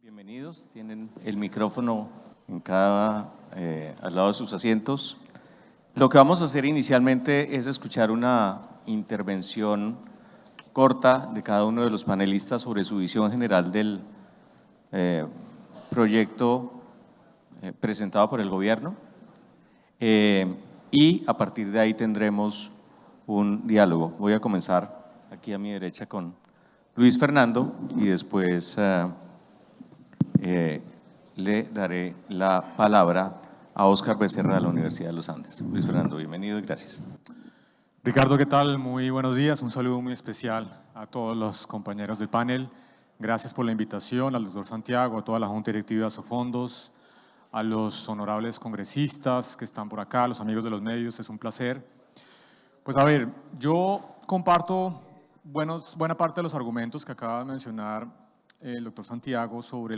Bienvenidos, tienen el micrófono al lado de sus asientos. Lo que vamos a hacer inicialmente es escuchar una intervención corta de cada uno de los panelistas sobre su visión general del proyecto presentado por el gobierno y a partir de ahí tendremos un diálogo. Voy a comenzar aquí a mi derecha con Luis Fernando y después le daré la palabra a Óscar Becerra de la Universidad de los Andes. Luis Fernando, bienvenido y gracias. Ricardo, ¿qué tal? Muy buenos días. Un saludo muy especial a todos los compañeros del panel. Gracias por la invitación, al doctor Santiago, a toda la Junta Directiva de Asofondos, a los honorables congresistas que están por acá, a los amigos de los medios. Es un placer. Pues a ver, yo comparto buena parte de los argumentos que acaba de mencionar el doctor Santiago sobre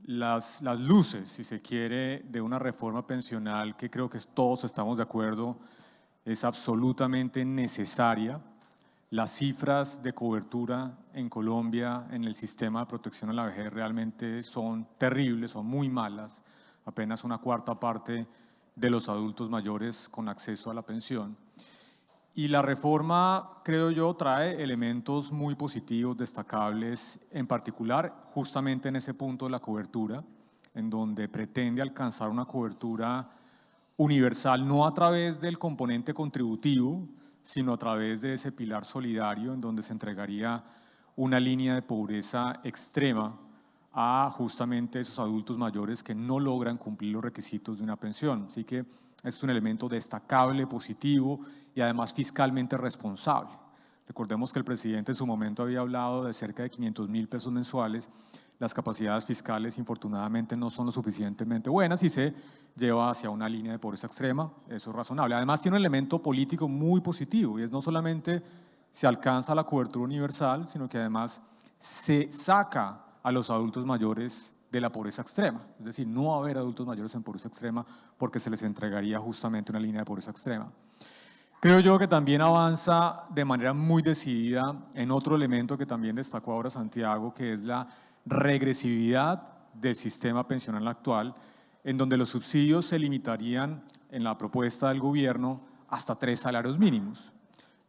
las luces, si se quiere, de una reforma pensional que creo que todos estamos de acuerdo es absolutamente necesaria. Las cifras de cobertura en Colombia en el sistema de protección a la vejez realmente son terribles, son muy malas. Apenas una cuarta parte de los adultos mayores con acceso a la pensión. Y la reforma, creo yo, trae elementos muy positivos, destacables, en particular justamente en ese punto de la cobertura, en donde pretende alcanzar una cobertura universal, no a través del componente contributivo, sino a través de ese pilar solidario, en donde se entregaría una línea de pobreza extrema a justamente esos adultos mayores que no logran cumplir los requisitos de una pensión. Así que es un elemento destacable, positivo y además fiscalmente responsable. Recordemos que el presidente en su momento había hablado de cerca de 500.000 pesos mensuales. Las capacidades fiscales, infortunadamente, no son lo suficientemente buenas y se lleva hacia una línea de pobreza extrema. Eso es razonable. Además, tiene un elemento político muy positivo y es no solamente se alcanza la cobertura universal, sino que además se saca a los adultos mayores de la pobreza extrema. Es decir, no va a haber adultos mayores en pobreza extrema porque se les entregaría justamente una línea de pobreza extrema. Creo yo que también avanza de manera muy decidida en otro elemento que también destacó ahora Santiago, que es la regresividad del sistema pensional actual, en donde los subsidios se limitarían en la propuesta del gobierno hasta 3 salarios mínimos.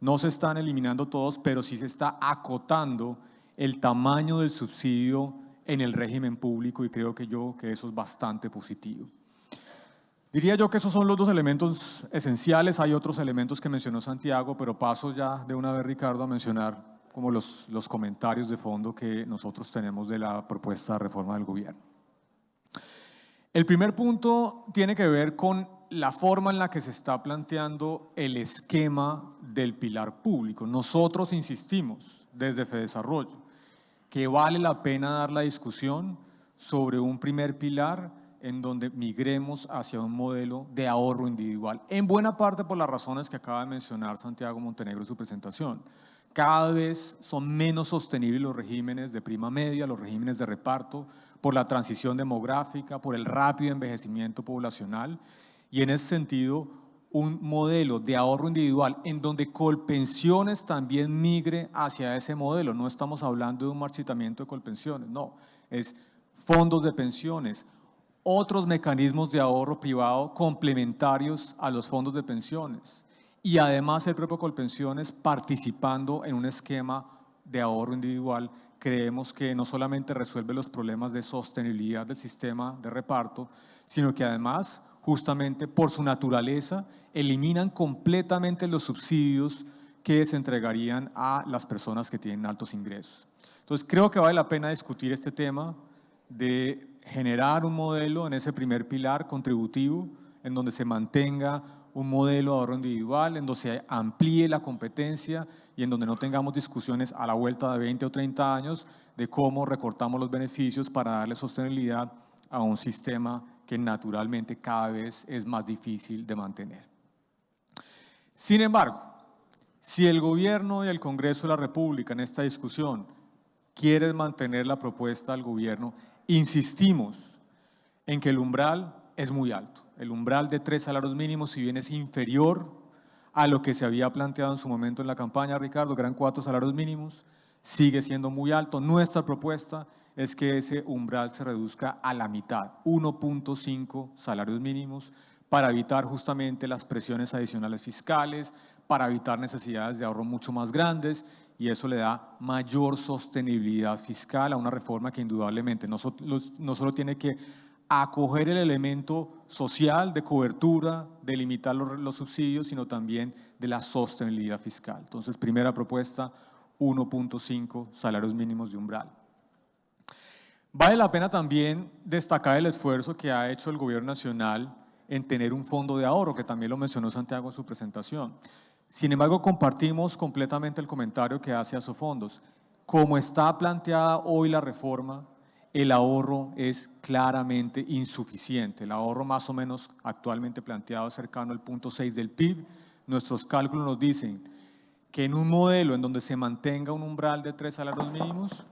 No se están eliminando todos, pero sí se está acotando el tamaño del subsidio en el régimen público y creo que eso es bastante positivo. Diría yo que esos son los dos elementos esenciales. Hay otros elementos que mencionó Santiago, pero paso ya de una vez, Ricardo, a mencionar como los comentarios de fondo que nosotros tenemos de la propuesta de reforma del gobierno. El primer punto tiene que ver con la forma en la que se está planteando el esquema del pilar público. Nosotros insistimos desde FEDesarrollo que vale la pena dar la discusión sobre un primer pilar en donde migremos hacia un modelo de ahorro individual, en buena parte por las razones que acaba de mencionar Santiago Montenegro en su presentación. Cada vez son menos sostenibles los regímenes de prima media, los regímenes de reparto, por la transición demográfica, por el rápido envejecimiento poblacional, y en ese sentido un modelo de ahorro individual en donde Colpensiones también migre hacia ese modelo. No estamos hablando de un marchitamiento de Colpensiones, no, es fondos de pensiones, otros mecanismos de ahorro privado complementarios a los fondos de pensiones y además el propio Colpensiones participando en un esquema de ahorro individual. Creemos que no solamente resuelve los problemas de sostenibilidad del sistema de reparto, sino que además, justamente por su naturaleza, eliminan completamente los subsidios que se entregarían a las personas que tienen altos ingresos. Entonces, creo que vale la pena discutir este tema de generar un modelo en ese primer pilar contributivo, en donde se mantenga un modelo de ahorro individual, en donde se amplíe la competencia y en donde no tengamos discusiones a la vuelta de 20 o 30 años de cómo recortamos los beneficios para darle sostenibilidad a un sistema que naturalmente cada vez es más difícil de mantener. Sin embargo, si el gobierno y el Congreso de la República en esta discusión quieren mantener la propuesta del gobierno, insistimos en que el umbral es muy alto. El umbral de 3 salarios mínimos, si bien es inferior a lo que se había planteado en su momento en la campaña, Ricardo, que eran 4 salarios mínimos, sigue siendo muy alto. Nuestra propuesta es que ese umbral se reduzca a la mitad, 1.5 salarios mínimos, para evitar justamente las presiones adicionales fiscales, para evitar necesidades de ahorro mucho más grandes, y eso le da mayor sostenibilidad fiscal a una reforma que indudablemente no solo tiene que acoger el elemento social de cobertura, de limitar los subsidios, sino también de la sostenibilidad fiscal. Entonces, primera propuesta, 1.5 salarios mínimos de umbral. Vale la pena también destacar el esfuerzo que ha hecho el Gobierno Nacional en tener un fondo de ahorro, que también lo mencionó Santiago en su presentación. Sin embargo, compartimos completamente el comentario que hace Asofondos. Como está planteada hoy la reforma, el ahorro es claramente insuficiente. El ahorro más o menos actualmente planteado es cercano al 0.6 del PIB. Nuestros cálculos nos dicen que en un modelo en donde se mantenga un umbral de 3 salarios mínimos,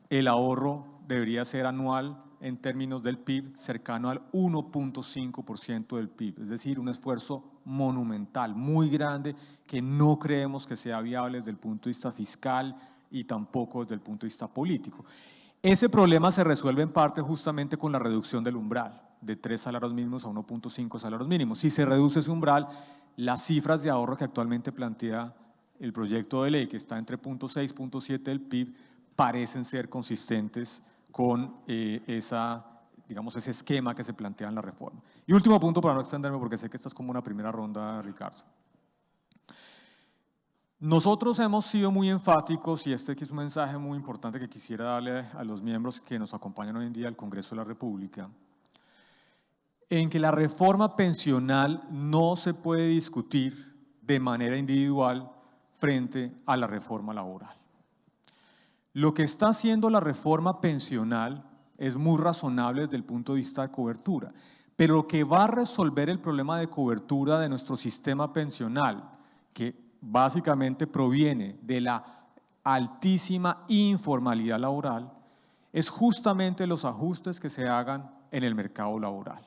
el ahorro debería ser anual en términos del PIB cercano al 1.5% del PIB, es decir, un esfuerzo monumental, muy grande, que no creemos que sea viable desde el punto de vista fiscal y tampoco desde el punto de vista político. Ese problema se resuelve en parte justamente con la reducción del umbral, de 3 salarios mínimos a 1.5 salarios mínimos. Si se reduce ese umbral, las cifras de ahorro que actualmente plantea el proyecto de ley, que está entre 0.6 y 0.7 del PIB, parecen ser consistentes con ese esquema que se plantea en la reforma. Y último punto, para no extenderme, porque sé que esta es como una primera ronda, Ricardo. Nosotros hemos sido muy enfáticos, y este aquí es un mensaje muy importante que quisiera darle a los miembros que nos acompañan hoy en día al Congreso de la República, en que la reforma pensional no se puede discutir de manera individual frente a la reforma laboral. Lo que está haciendo la reforma pensional es muy razonable desde el punto de vista de cobertura, pero lo que va a resolver el problema de cobertura de nuestro sistema pensional, que básicamente proviene de la altísima informalidad laboral, es justamente los ajustes que se hagan en el mercado laboral.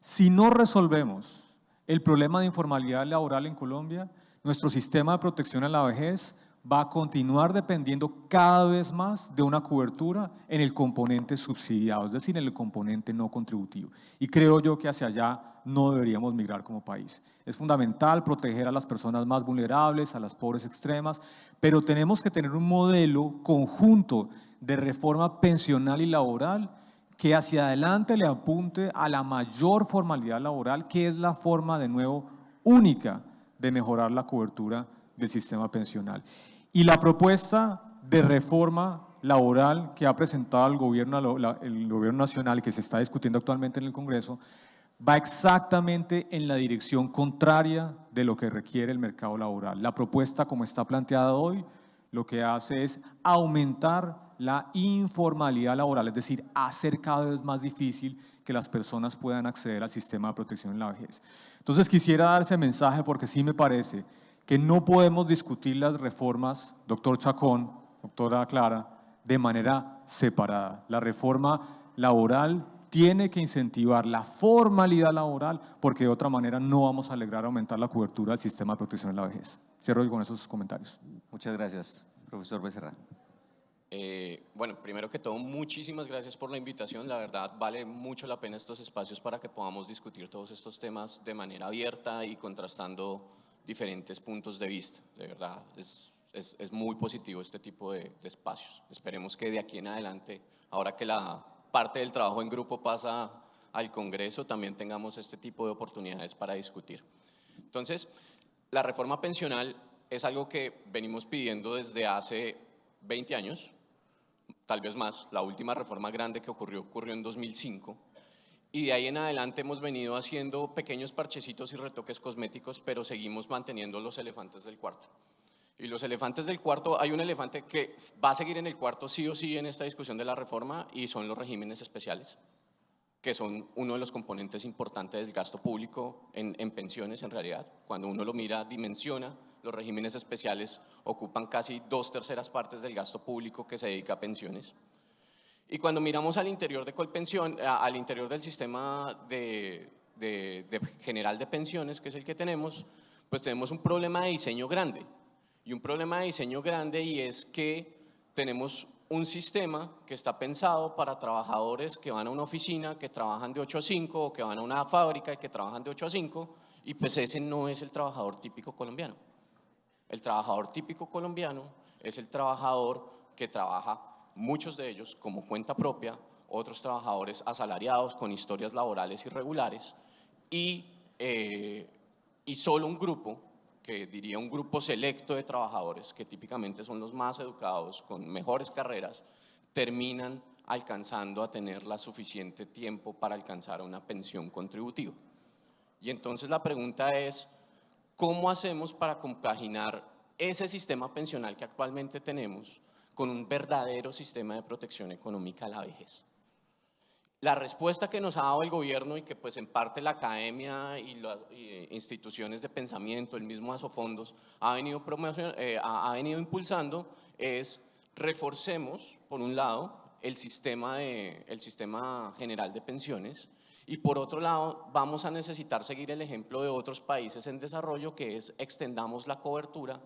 Si no resolvemos el problema de informalidad laboral en Colombia, nuestro sistema de protección a la vejez va a continuar dependiendo cada vez más de una cobertura en el componente subsidiado, es decir, en el componente no contributivo. Y creo yo que hacia allá no deberíamos migrar como país. Es fundamental proteger a las personas más vulnerables, a las pobres extremas, pero tenemos que tener un modelo conjunto de reforma pensional y laboral que hacia adelante le apunte a la mayor formalidad laboral, que es la forma, de nuevo, única de mejorar la cobertura del sistema pensional. Y la propuesta de reforma laboral que ha presentado el gobierno nacional y que se está discutiendo actualmente en el Congreso va exactamente en la dirección contraria de lo que requiere el mercado laboral. La propuesta, como está planteada hoy, lo que hace es aumentar la informalidad laboral, es decir, hacer cada vez más difícil que las personas puedan acceder al sistema de protección en la vejez. Entonces quisiera dar ese mensaje porque sí me parece que no podemos discutir las reformas, doctor Chacón, doctora Clara, de manera separada. La reforma laboral tiene que incentivar la formalidad laboral porque de otra manera no vamos a lograr aumentar la cobertura del sistema de protección en la vejez. Cierro con esos comentarios. Muchas gracias, profesor Becerra. Bueno, primero que todo, muchísimas gracias por la invitación. La verdad, vale mucho la pena estos espacios para que podamos discutir todos estos temas de manera abierta y contrastando diferentes puntos de vista. De verdad, es muy positivo este tipo de espacios. Esperemos que de aquí en adelante, ahora que la parte del trabajo en grupo pasa al Congreso, también tengamos este tipo de oportunidades para discutir. Entonces, la reforma pensional es algo que venimos pidiendo desde hace 20 años, tal vez más. La última reforma grande que ocurrió en 2005. Y de ahí en adelante hemos venido haciendo pequeños parchecitos y retoques cosméticos, pero seguimos manteniendo los elefantes del cuarto. Y los elefantes del cuarto, hay un elefante que va a seguir en el cuarto sí o sí en esta discusión de la reforma, y son los regímenes especiales, que son uno de los componentes importantes del gasto público en pensiones en realidad. Cuando uno lo mira, dimensiona, los regímenes especiales ocupan casi 2/3 partes del gasto público que se dedica a pensiones. Y cuando miramos al interior de Colpensión, al interior del sistema general de pensiones, que es el que tenemos, pues tenemos un problema de diseño grande. Y un problema de diseño grande, y es que tenemos un sistema que está pensado para trabajadores que van a una oficina, que trabajan de 8 a 5, o que van a una fábrica y que trabajan de 8 a 5, y pues ese no es el trabajador típico colombiano. El trabajador típico colombiano es el trabajador que trabaja, muchos de ellos como cuenta propia, otros trabajadores asalariados con historias laborales irregulares y solo un grupo, que diría un grupo selecto de trabajadores, que típicamente son los más educados, con mejores carreras, terminan alcanzando a tener la suficiente tiempo para alcanzar una pensión contributiva. Y entonces la pregunta es, ¿cómo hacemos para compaginar ese sistema pensional que actualmente tenemos con un verdadero sistema de protección económica a la vejez? La respuesta que nos ha dado el gobierno y que pues en parte la academia y las instituciones de pensamiento, el mismo Asofondos, ha venido impulsando es reforcemos, por un lado, el sistema general de pensiones y por otro lado vamos a necesitar seguir el ejemplo de otros países en desarrollo, que es extendamos la cobertura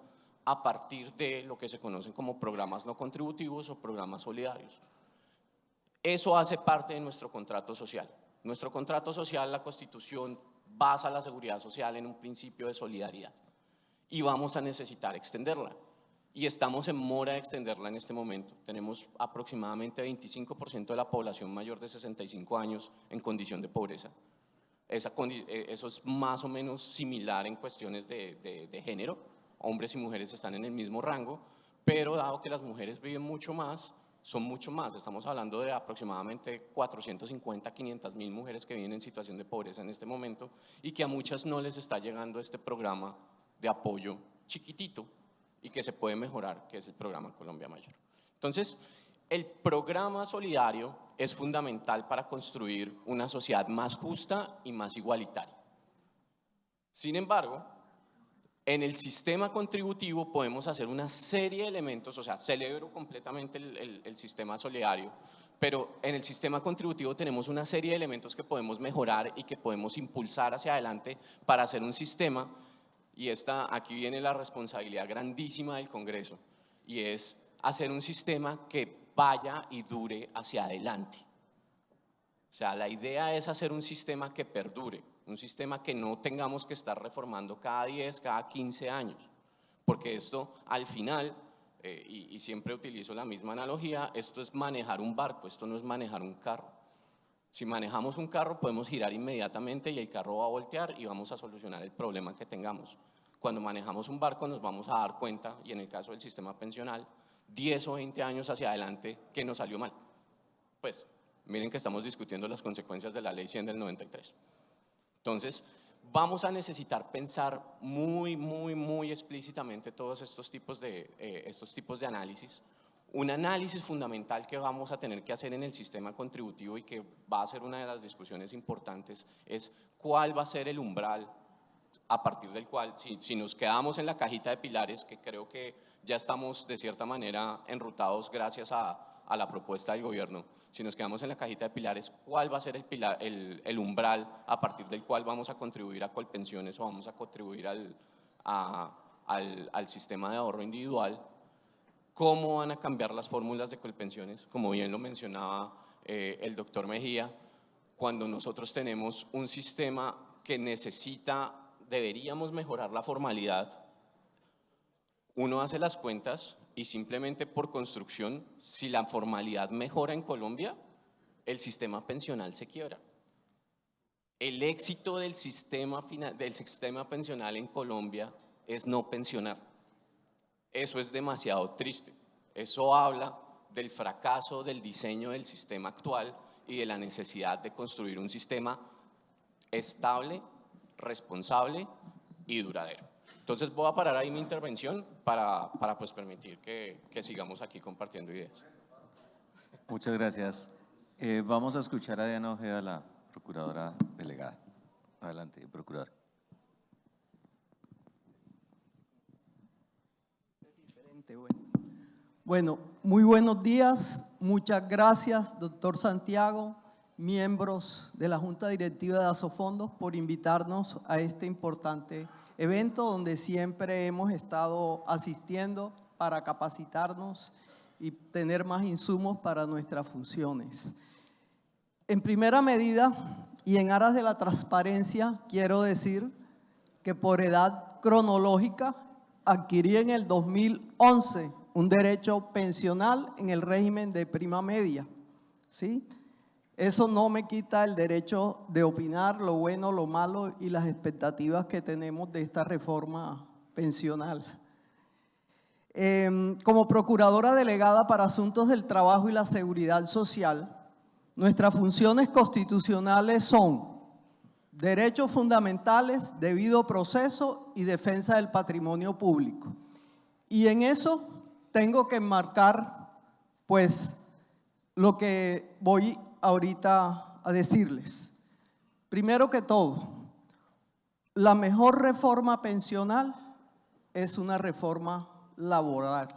a partir de lo que se conocen como programas no contributivos o programas solidarios. Eso hace parte de nuestro contrato social. Nuestro contrato social, la Constitución, basa la seguridad social en un principio de solidaridad y vamos a necesitar extenderla. Y estamos en mora de extenderla en este momento. Tenemos aproximadamente 25% de la población mayor de 65 años en condición de pobreza. Eso es más o menos similar en cuestiones de género. Hombres y mujeres están en el mismo rango, pero dado que las mujeres viven mucho más, son mucho más. Estamos hablando de aproximadamente 450, 500 mil mujeres que viven en situación de pobreza en este momento y que a muchas no les está llegando este programa de apoyo chiquitito y que se puede mejorar, que es el programa Colombia Mayor. Entonces, el programa solidario es fundamental para construir una sociedad más justa y más igualitaria. Sin embargo, en el sistema contributivo podemos hacer una serie de elementos, o sea, celebro completamente el sistema solidario, pero en el sistema contributivo tenemos una serie de elementos que podemos mejorar y que podemos impulsar hacia adelante para hacer un sistema, y aquí viene la responsabilidad grandísima del Congreso, y es hacer un sistema que vaya y dure hacia adelante. O sea, la idea es hacer un sistema que perdure, un sistema que no tengamos que estar reformando cada 10, cada 15 años, porque esto al final, y siempre utilizo la misma analogía, esto es manejar un barco, esto no es manejar un carro. Si manejamos un carro podemos girar inmediatamente y el carro va a voltear y vamos a solucionar el problema que tengamos. Cuando manejamos un barco nos vamos a dar cuenta, y en el caso del sistema pensional, 10 o 20 años hacia adelante que nos salió mal. Pues miren que estamos discutiendo las consecuencias de la Ley 100 del 93. Entonces, vamos a necesitar pensar muy explícitamente todos estos tipos de análisis. Un análisis fundamental que vamos a tener que hacer en el sistema contributivo y que va a ser una de las discusiones importantes es cuál va a ser el umbral a partir del cual, si nos quedamos en la cajita de pilares, que creo que ya estamos de cierta manera enrutados gracias a la propuesta del gobierno, si nos quedamos en la cajita de pilares, ¿cuál va a ser el umbral a partir del cual vamos a contribuir a Colpensiones o vamos a contribuir al sistema de ahorro individual? ¿Cómo van a cambiar las fórmulas de Colpensiones? Como bien lo mencionaba el doctor Mejía, cuando nosotros tenemos un sistema que deberíamos mejorar la formalidad, uno hace las cuentas y simplemente por construcción, si la formalidad mejora en Colombia, el sistema pensional se quiebra. El éxito del sistema pensional en Colombia es no pensionar. Eso es demasiado triste. Eso habla del fracaso del diseño del sistema actual y de la necesidad de construir un sistema estable, responsable y duradero. Entonces voy a parar ahí mi intervención para pues permitir que sigamos aquí compartiendo ideas. Muchas gracias. Vamos a escuchar a Diana Ojeda, la procuradora delegada. Adelante, procuradora. Bueno, muy buenos días. Muchas gracias, doctor Santiago, miembros de la Junta Directiva de Asofondos, por invitarnos a este importante evento donde siempre hemos estado asistiendo para capacitarnos y tener más insumos para nuestras funciones. En primera medida, y en aras de la transparencia, quiero decir que por edad cronológica adquirí en el 2011 un derecho pensional en el régimen de prima media, ¿sí? Eso no me quita el derecho de opinar lo bueno, lo malo y las expectativas que tenemos de esta reforma pensional. Como procuradora delegada para asuntos del trabajo y la seguridad social, nuestras funciones constitucionales son derechos fundamentales, debido proceso y defensa del patrimonio público. Y en eso tengo que enmarcar, pues, lo que voy ahorita a decirles. Primero que todo, la mejor reforma pensional es una reforma laboral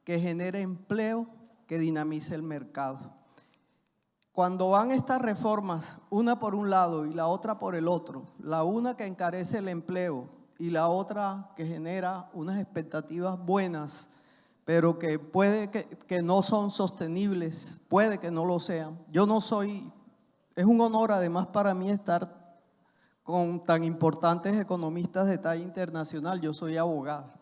que genere empleo, que dinamice el mercado. Cuando van estas reformas, una por un lado y la otra por el otro, la una que encarece el empleo y la otra que genera unas expectativas buenas, pero que puede que no son sostenibles, puede que no lo sean. Yo no soy, es un honor además para mí estar con tan importantes economistas de talla internacional, yo soy abogado.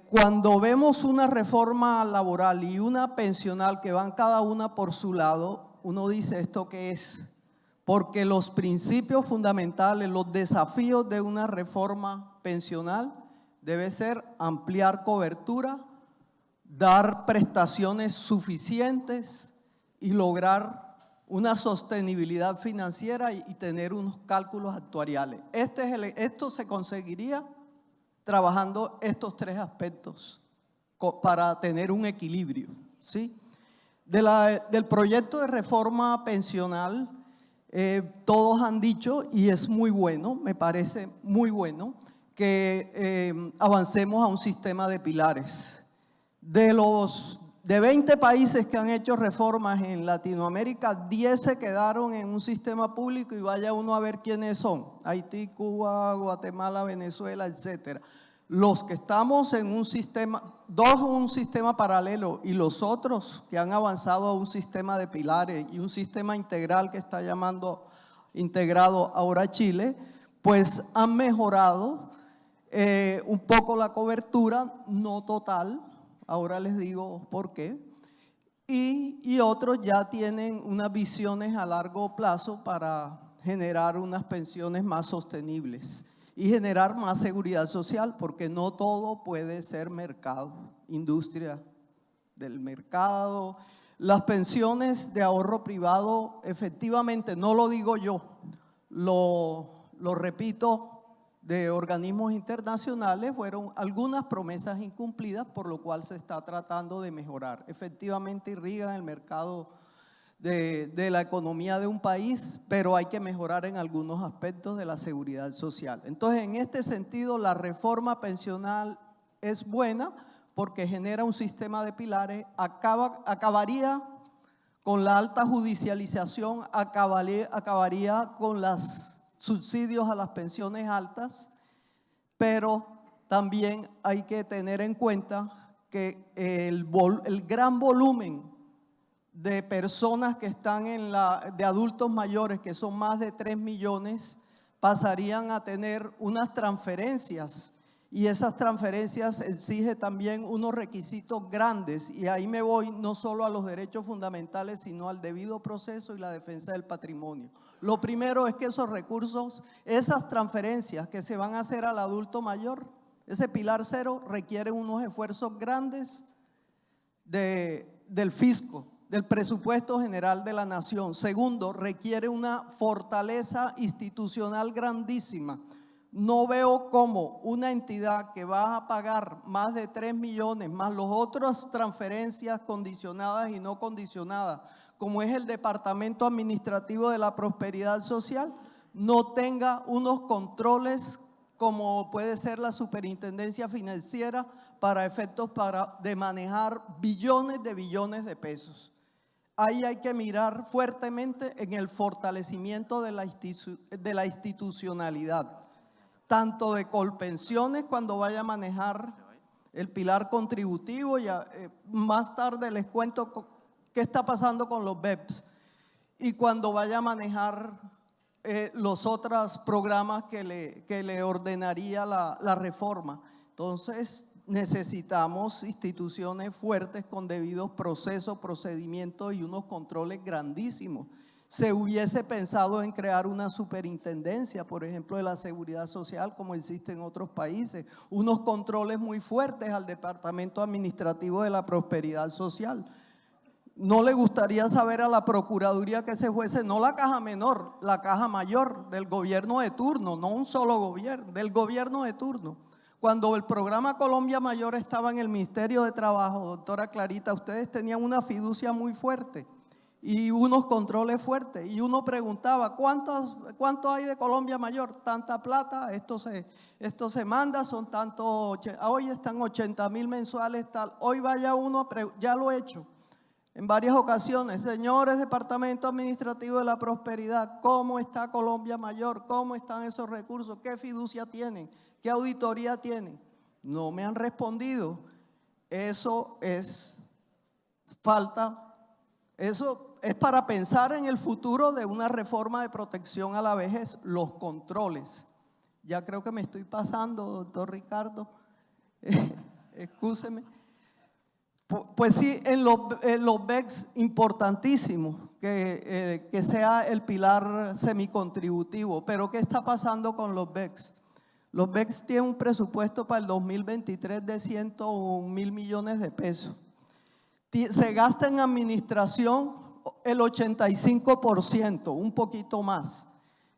Cuando vemos una reforma laboral y una pensional que van cada una por su lado, uno dice, ¿esto qué es? Porque los principios fundamentales, los desafíos de una reforma pensional debe ser ampliar cobertura, dar prestaciones suficientes y lograr una sostenibilidad financiera y tener unos cálculos actuariales. Esto se conseguiría trabajando estos tres aspectos para tener un equilibrio, ¿sí? Del proyecto de reforma pensional, todos han dicho, y es muy bueno, me parece muy bueno, que avancemos a un sistema de pilares. De 20 países que han hecho reformas en Latinoamérica, 10 se quedaron en un sistema público y vaya uno a ver quiénes son. Haití, Cuba, Guatemala, Venezuela, etcétera. Los que estamos en un sistema, un sistema paralelo y los otros que han avanzado a un sistema de pilares y un sistema integral que está llamando integrado ahora Chile, pues han mejorado un poco la cobertura, no total. Ahora les digo por qué. Y otros ya tienen unas visiones a largo plazo para generar unas pensiones más sostenibles y generar más seguridad social, porque no todo puede ser mercado, industria del mercado. Las pensiones de ahorro privado, efectivamente, no lo digo yo, lo repito, de organismos internacionales, fueron algunas promesas incumplidas, por lo cual se está tratando de mejorar. Efectivamente irrigan el mercado de la economía de un país, pero hay que mejorar en algunos aspectos de la seguridad social. Entonces, en este sentido, la reforma pensional es buena porque genera un sistema de pilares, acabaría con la alta judicialización, acabaría con los subsidios a las pensiones altas, pero también hay que tener en cuenta que el gran volumen de personas que están de adultos mayores, que son más de 3 millones, pasarían a tener unas transferencias, y esas transferencias exigen también unos requisitos grandes, y ahí me voy no solo a los derechos fundamentales, sino al debido proceso y la defensa del patrimonio. Lo primero es que esos recursos, esas transferencias que se van a hacer al adulto mayor, ese pilar cero, requieren unos esfuerzos grandes del fisco, del presupuesto general de la nación. Segundo, requiere una fortaleza institucional grandísima. No veo cómo una entidad que va a pagar más de 3 millones, más las otras transferencias condicionadas y no condicionadas, como es el Departamento Administrativo de la Prosperidad Social, no tenga unos controles como puede ser la Superintendencia Financiera para efectos de manejar billones de pesos. Ahí hay que mirar fuertemente en el fortalecimiento de la institucionalidad, tanto de Colpensiones cuando vaya a manejar el pilar contributivo. Más tarde les cuento qué está pasando con los BEPS y cuando vaya a manejar los otros programas que le ordenaría la reforma. Entonces, necesitamos instituciones fuertes con debidos procesos, procedimientos y unos controles grandísimos. Se hubiese pensado en crear una superintendencia, por ejemplo, de la seguridad social, como existe en otros países, unos controles muy fuertes al Departamento Administrativo de la Prosperidad Social. ¿No le gustaría saber a la Procuraduría que ese fuese no la caja menor, la caja mayor del gobierno de turno, no un solo gobierno, del gobierno de turno? Cuando el programa Colombia Mayor estaba en el Ministerio de Trabajo, doctora Clarita, ustedes tenían una fiducia muy fuerte y unos controles fuertes. Y uno preguntaba, ¿cuánto hay de Colombia Mayor? Tanta plata, esto se manda, son tanto, hoy están 80.000 mensuales, tal. Hoy vaya uno, ya lo he hecho en varias ocasiones, señores Departamento Administrativo de la Prosperidad, ¿cómo está Colombia Mayor? ¿Cómo están esos recursos? ¿Qué fiducia tienen? ¿Qué auditoría tienen? No me han respondido. Eso es falta, eso es para pensar en el futuro de una reforma de protección a la vejez, los controles. Ya creo que me estoy pasando, doctor Ricardo, excúseme. Pues sí, en los BECS, importantísimo que sea el pilar semicontributivo, pero ¿qué está pasando con los BECS? Los BECS tienen un presupuesto para el 2023 de 101.000 millones de pesos. Se gasta en administración el 85%, un poquito más.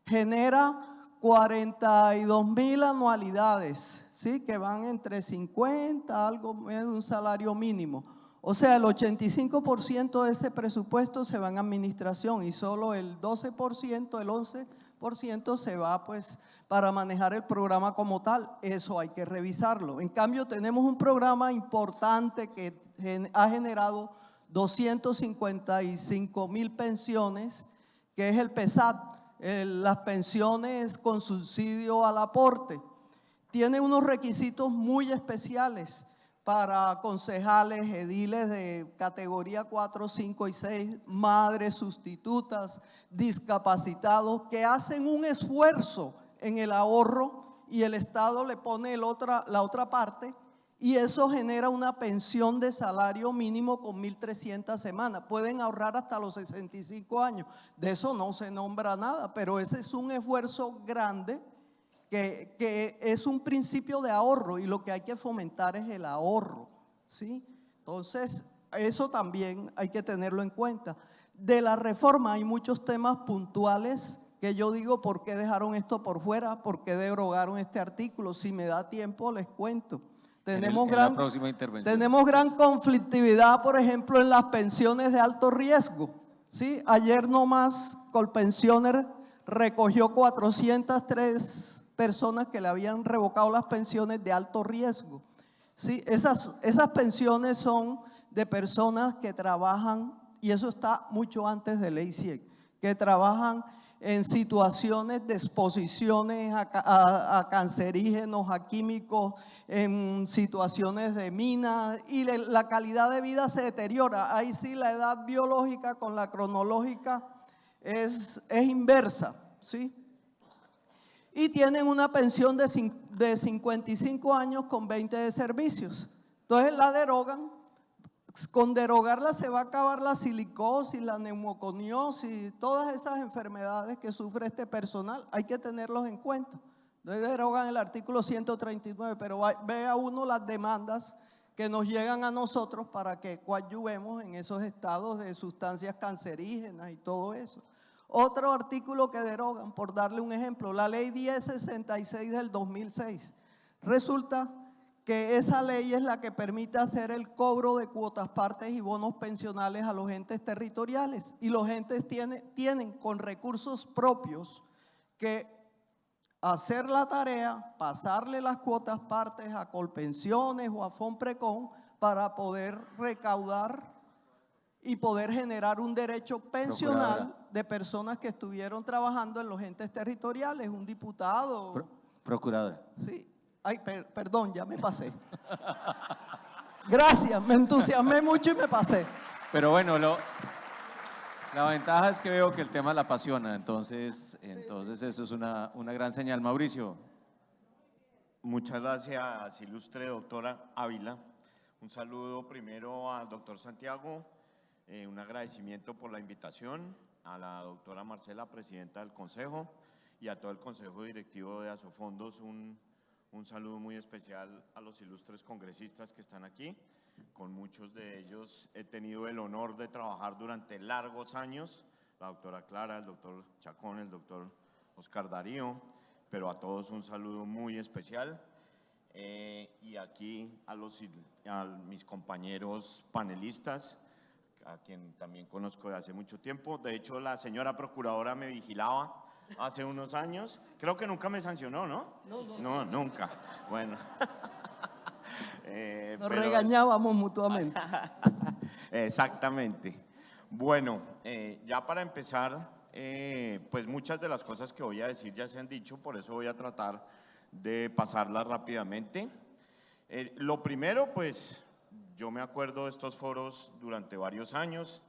Genera 42.000 anualidades, ¿sí? Que van entre 50, algo menos de un salario mínimo. O sea, el 85% de ese presupuesto se va en administración y solo el 12%, el 11% se va pues para manejar el programa como tal. Eso hay que revisarlo. En cambio, tenemos un programa importante que ha generado 255.000 pensiones, que es el PESAT, las pensiones con subsidio al aporte. Tiene unos requisitos muy especiales para concejales, ediles de categoría 4, 5 y 6, madres sustitutas, discapacitados, que hacen un esfuerzo en el ahorro y el Estado le pone la otra parte y eso genera una pensión de salario mínimo con 1.300 semanas. Pueden ahorrar hasta los 65 años. De eso no se nombra nada, pero ese es un esfuerzo grande que es un principio de ahorro y lo que hay que fomentar es el ahorro, ¿sí? Entonces, eso también hay que tenerlo en cuenta. De la reforma hay muchos temas puntuales que yo digo, ¿por qué dejaron esto por fuera? ¿Por qué derogaron este artículo? Si me da tiempo, les cuento. Tenemos la próxima intervención. Tenemos gran conflictividad, por ejemplo, en las pensiones de alto riesgo, ¿sí? Ayer nomás Colpensioner recogió 403 personas que le habían revocado las pensiones de alto riesgo. ¿Sí? Esas pensiones son de personas que trabajan, y eso está mucho antes de Ley 100, que trabajan en situaciones de exposiciones a cancerígenos, a químicos, en situaciones de minas, y la calidad de vida se deteriora. Ahí sí la edad biológica con la cronológica es inversa, ¿sí? Y tienen una pensión de 55 años con 20 de servicios. Entonces la derogan. Con derogarla se va a acabar la silicosis, la neumoconiosis, todas esas enfermedades que sufre este personal. Hay que tenerlos en cuenta. Entonces derogan el artículo 139, pero vea uno las demandas que nos llegan a nosotros para que coadyuvemos en esos estados de sustancias cancerígenas y todo eso. Otro artículo que derogan, por darle un ejemplo, la ley 1066 del 2006. Resulta que esa ley es la que permite hacer el cobro de cuotas partes y bonos pensionales a los entes territoriales. Y los entes tienen con recursos propios que hacer la tarea, pasarle las cuotas partes a Colpensiones o a Fonprecon para poder recaudar y poder generar un derecho pensional de personas que estuvieron trabajando en los entes territoriales, un diputado. Procuradora. Sí, Ay, perdón, ya me pasé. Gracias, me entusiasmé mucho y me pasé. Pero bueno, la ventaja es que veo que el tema la apasiona, entonces eso es una gran señal. Mauricio. Muchas gracias, ilustre doctora Ávila. Un saludo primero al doctor Santiago, un agradecimiento por la invitación, a la doctora Marcela, presidenta del Consejo, y a todo el Consejo Directivo de Asofondos, un saludo muy especial a los ilustres congresistas que están aquí. Con muchos de ellos he tenido el honor de trabajar durante largos años, la doctora Clara, el doctor Chacón, el doctor Oscar Darío, pero a todos un saludo muy especial. Y aquí a mis compañeros panelistas, a quien también conozco de hace mucho tiempo. De hecho, la señora procuradora me vigilaba hace unos años. Creo que nunca me sancionó, ¿no? No, nunca. Bueno. Nos regañábamos mutuamente. Exactamente. Bueno, ya para empezar, pues muchas de las cosas que voy a decir ya se han dicho, por eso voy a tratar de pasarlas rápidamente. Lo primero, pues yo me acuerdo de estos foros durante varios años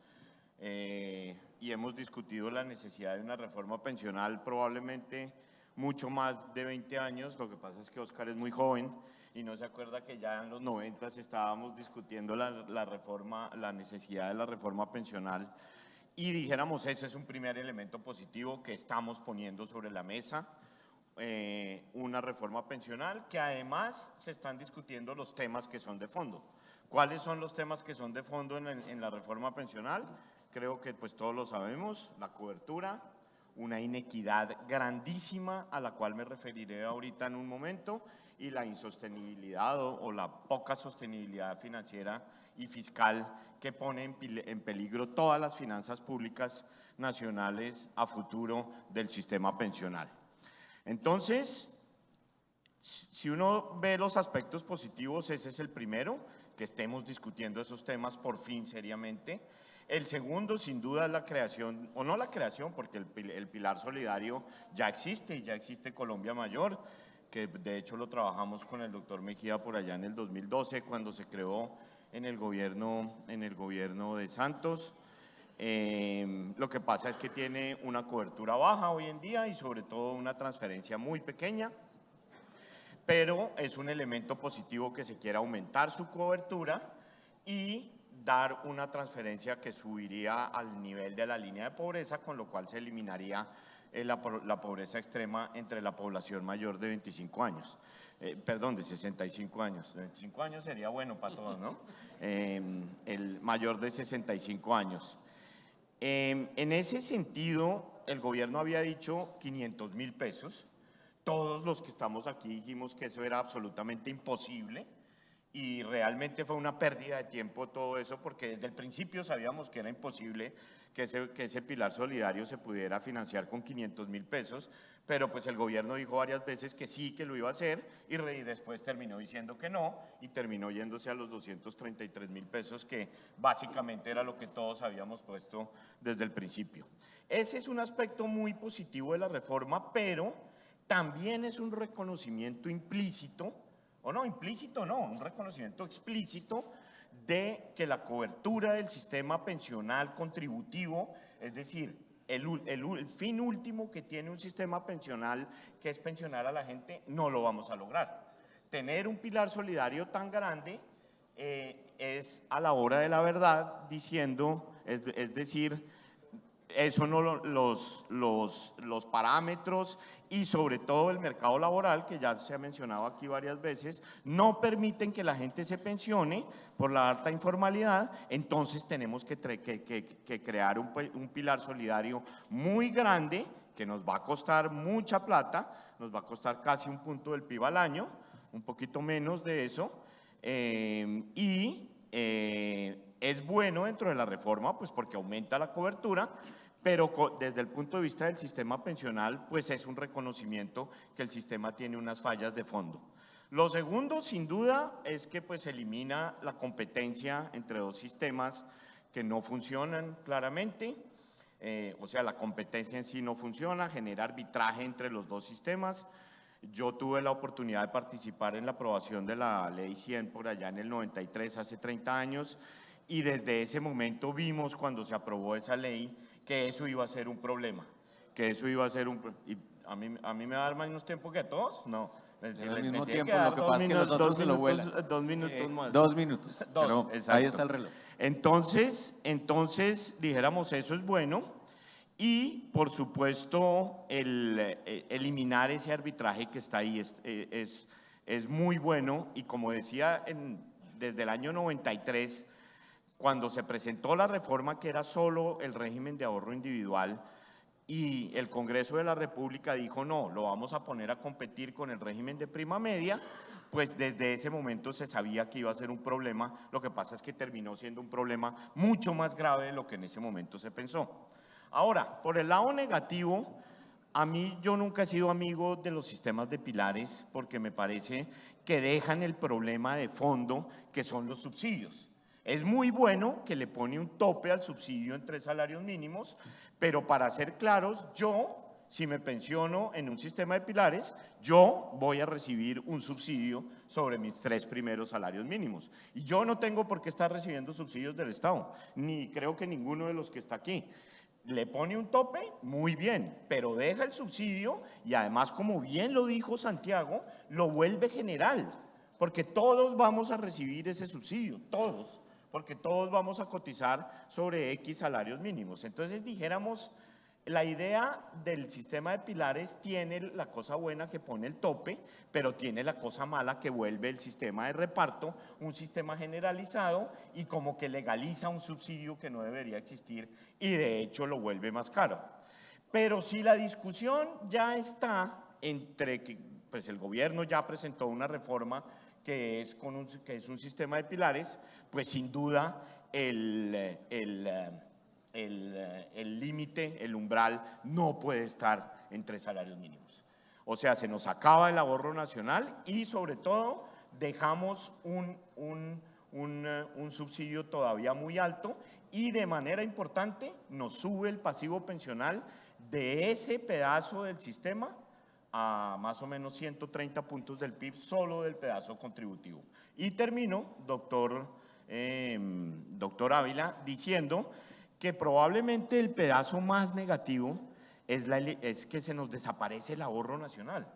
y hemos discutido la necesidad de una reforma pensional probablemente mucho más de 20 años. Lo que pasa es que Oscar es muy joven y no se acuerda que ya en los 90 estábamos discutiendo la reforma, la necesidad de la reforma pensional, y dijéramos, ese es un primer elemento positivo que estamos poniendo sobre la mesa, una reforma pensional que además se están discutiendo los temas que son de fondo. ¿Cuáles son los temas que son de fondo en la reforma pensional? Creo que pues todos lo sabemos: la cobertura, una inequidad grandísima a la cual me referiré ahorita en un momento, y la insostenibilidad o la poca sostenibilidad financiera y fiscal que pone en peligro todas las finanzas públicas nacionales a futuro del sistema pensional. Entonces, si uno ve los aspectos positivos, ese es el primero, que estemos discutiendo esos temas por fin seriamente. El segundo, sin duda, es la creación, o no la creación, porque el pilar solidario ya existe, y ya existe Colombia Mayor, que de hecho lo trabajamos con el doctor Mejía por allá en el 2012, cuando se creó en el gobierno de Santos. Lo que pasa es que tiene una cobertura baja hoy en día y sobre todo una transferencia muy pequeña, pero es un elemento positivo que se quiera aumentar su cobertura y dar una transferencia que subiría al nivel de la línea de pobreza, con lo cual se eliminaría la pobreza extrema entre la población mayor de 25 años. Perdón, de 65 años. De 25 años sería bueno para todos, ¿no? El mayor de 65 años. En ese sentido, el gobierno había dicho 500.000 pesos. Todos los que estamos aquí dijimos que eso era absolutamente imposible, y realmente fue una pérdida de tiempo todo eso, porque desde el principio sabíamos que era imposible que ese pilar solidario se pudiera financiar con 500.000 pesos, pero pues el gobierno dijo varias veces que sí, que lo iba a hacer, y después terminó diciendo que no, y terminó yéndose a los 233.000 pesos, que básicamente era lo que todos habíamos puesto desde el principio. Ese es un aspecto muy positivo de la reforma, pero también es un reconocimiento implícito, o no, implícito no, un reconocimiento explícito de que la cobertura del sistema pensional contributivo, es decir, el fin último que tiene un sistema pensional, que es pensionar a la gente, no lo vamos a lograr. Tener un pilar solidario tan grande es a la hora de la verdad diciendo, es decir, eso no los parámetros y sobre todo el mercado laboral, que ya se ha mencionado aquí varias veces, no permiten que la gente se pensione por la alta informalidad. Entonces tenemos que crear un pilar solidario muy grande, que nos va a costar mucha plata, nos va a costar casi un punto del PIB al año, un poquito menos de eso, es bueno dentro de la reforma, pues porque aumenta la cobertura, pero desde el punto de vista del sistema pensional, pues es un reconocimiento que el sistema tiene unas fallas de fondo. Lo segundo, sin duda, es que pues elimina la competencia entre dos sistemas que no funcionan claramente, o sea, la competencia en sí no funciona, genera arbitraje entre los dos sistemas. Yo tuve la oportunidad de participar en la aprobación de la Ley 100 por allá en el 93, hace 30 años, y desde ese momento vimos cuando se aprobó esa ley que eso iba a ser un problema, que eso iba a ser un… Y a mí me va a dar menos tiempo que a todos, no. Al mismo tiempo, lo que pasa es que los otros se lo vuelan. 2 minutos más. 2 minutos, pero exacto. ahí está el reloj. Entonces, dijéramos, eso es bueno. Y, por supuesto, eliminar ese arbitraje que está ahí es muy bueno. Y como decía, desde el año 93, cuando se presentó la reforma que era solo el régimen de ahorro individual, y el Congreso de la República dijo no, lo vamos a poner a competir con el régimen de prima media, pues desde ese momento se sabía que iba a ser un problema. Lo que pasa es que terminó siendo un problema mucho más grave de lo que en ese momento se pensó. Ahora, por el lado negativo, yo nunca he sido amigo de los sistemas de pilares porque me parece que dejan el problema de fondo, que son los subsidios. Es muy bueno que le pone un tope al subsidio en 3 salarios mínimos, pero para ser claros, si me pensiono en un sistema de pilares, yo voy a recibir un subsidio sobre mis 3 primeros salarios mínimos. Y yo no tengo por qué estar recibiendo subsidios del Estado, ni creo que ninguno de los que está aquí. Le pone un tope, muy bien, pero deja el subsidio y además, como bien lo dijo Santiago, lo vuelve general, porque todos vamos a recibir ese subsidio, todos, porque todos vamos a cotizar sobre X salarios mínimos. Entonces, dijéramos, la idea del sistema de pilares tiene la cosa buena que pone el tope, pero tiene la cosa mala que vuelve el sistema de reparto un sistema generalizado y como que legaliza un subsidio que no debería existir y de hecho lo vuelve más caro. Pero si la discusión ya está entre que pues el gobierno ya presentó una reforma que es un sistema de pilares, pues sin duda el límite, el umbral, no puede estar en 3 salarios mínimos. O sea, se nos acaba el ahorro nacional y sobre todo dejamos un subsidio todavía muy alto y de manera importante nos sube el pasivo pensional de ese pedazo del sistema a más o menos 130 puntos del PIB solo del pedazo contributivo. Y termino, doctor Ávila, diciendo que probablemente el pedazo más negativo es que se nos desaparece el ahorro nacional.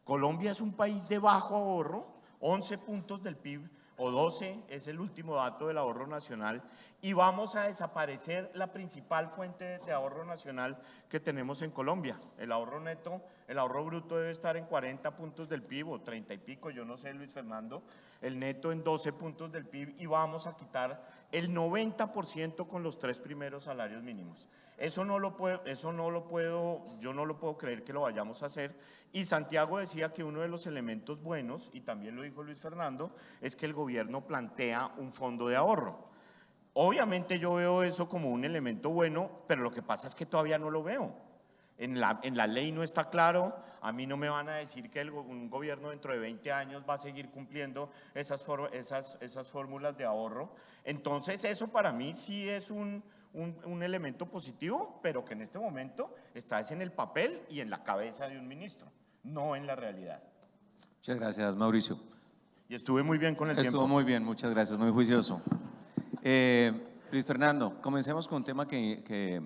Colombia es un país de bajo ahorro, 11 puntos del PIB o 12 es el último dato del ahorro nacional, y vamos a desaparecer la principal fuente de ahorro nacional que tenemos en Colombia. El ahorro neto, el ahorro bruto debe estar en 40 puntos del PIB o 30 y pico, yo no sé, Luis Fernando, el neto en 12 puntos del PIB y vamos a quitar el 90% con los 3 primeros salarios mínimos. Yo no lo puedo creer que lo vayamos a hacer. Y Santiago decía que uno de los elementos buenos, y también lo dijo Luis Fernando, es que el gobierno plantea un fondo de ahorro. Obviamente yo veo eso como un elemento bueno, pero lo que pasa es que todavía no lo veo. En la ley no está claro. A mí no me van a decir que un gobierno dentro de 20 años va a seguir cumpliendo esas fórmulas de ahorro. Entonces eso para mí sí es un elemento positivo, pero que en este momento está en el papel y en la cabeza de un ministro, no en la realidad. Muchas gracias, Mauricio. Y estuve muy bien con el tiempo. Estuvo muy bien, muchas gracias, muy juicioso. Luis Fernando, comencemos con un tema que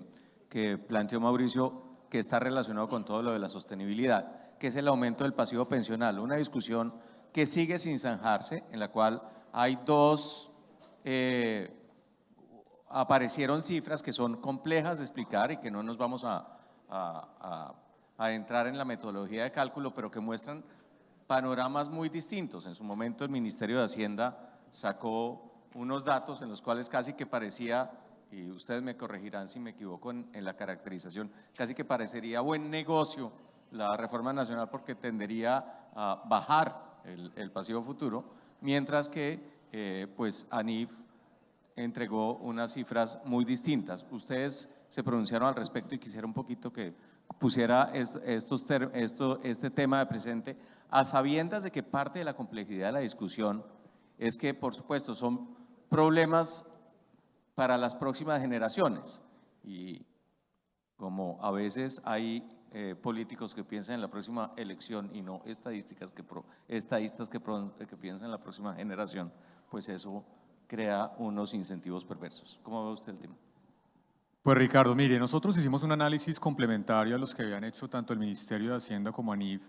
planteó Mauricio, que está relacionado con todo lo de la sostenibilidad, que es el aumento del pasivo pensional, una discusión que sigue sin zanjarse, en la cual hay aparecieron cifras que son complejas de explicar y que no nos vamos a entrar en la metodología de cálculo, pero que muestran panoramas muy distintos. En su momento el Ministerio de Hacienda sacó unos datos en los cuales casi que parecía, y ustedes me corregirán si me equivoco en la caracterización, casi que parecería buen negocio la reforma nacional porque tendería a bajar el pasivo futuro, mientras que pues ANIF entregó unas cifras muy distintas. Ustedes se pronunciaron al respecto y quisiera un poquito que pusiera este tema de presente, a sabiendas de que parte de la complejidad de la discusión es que, por supuesto, son problemas para las próximas generaciones y como a veces hay políticos que piensen en la próxima elección y no estadistas que piensen en la próxima generación, pues eso crea unos incentivos perversos. ¿Cómo ve usted el tema? Pues Ricardo, mire, nosotros hicimos un análisis complementario a los que habían hecho tanto el Ministerio de Hacienda como ANIF.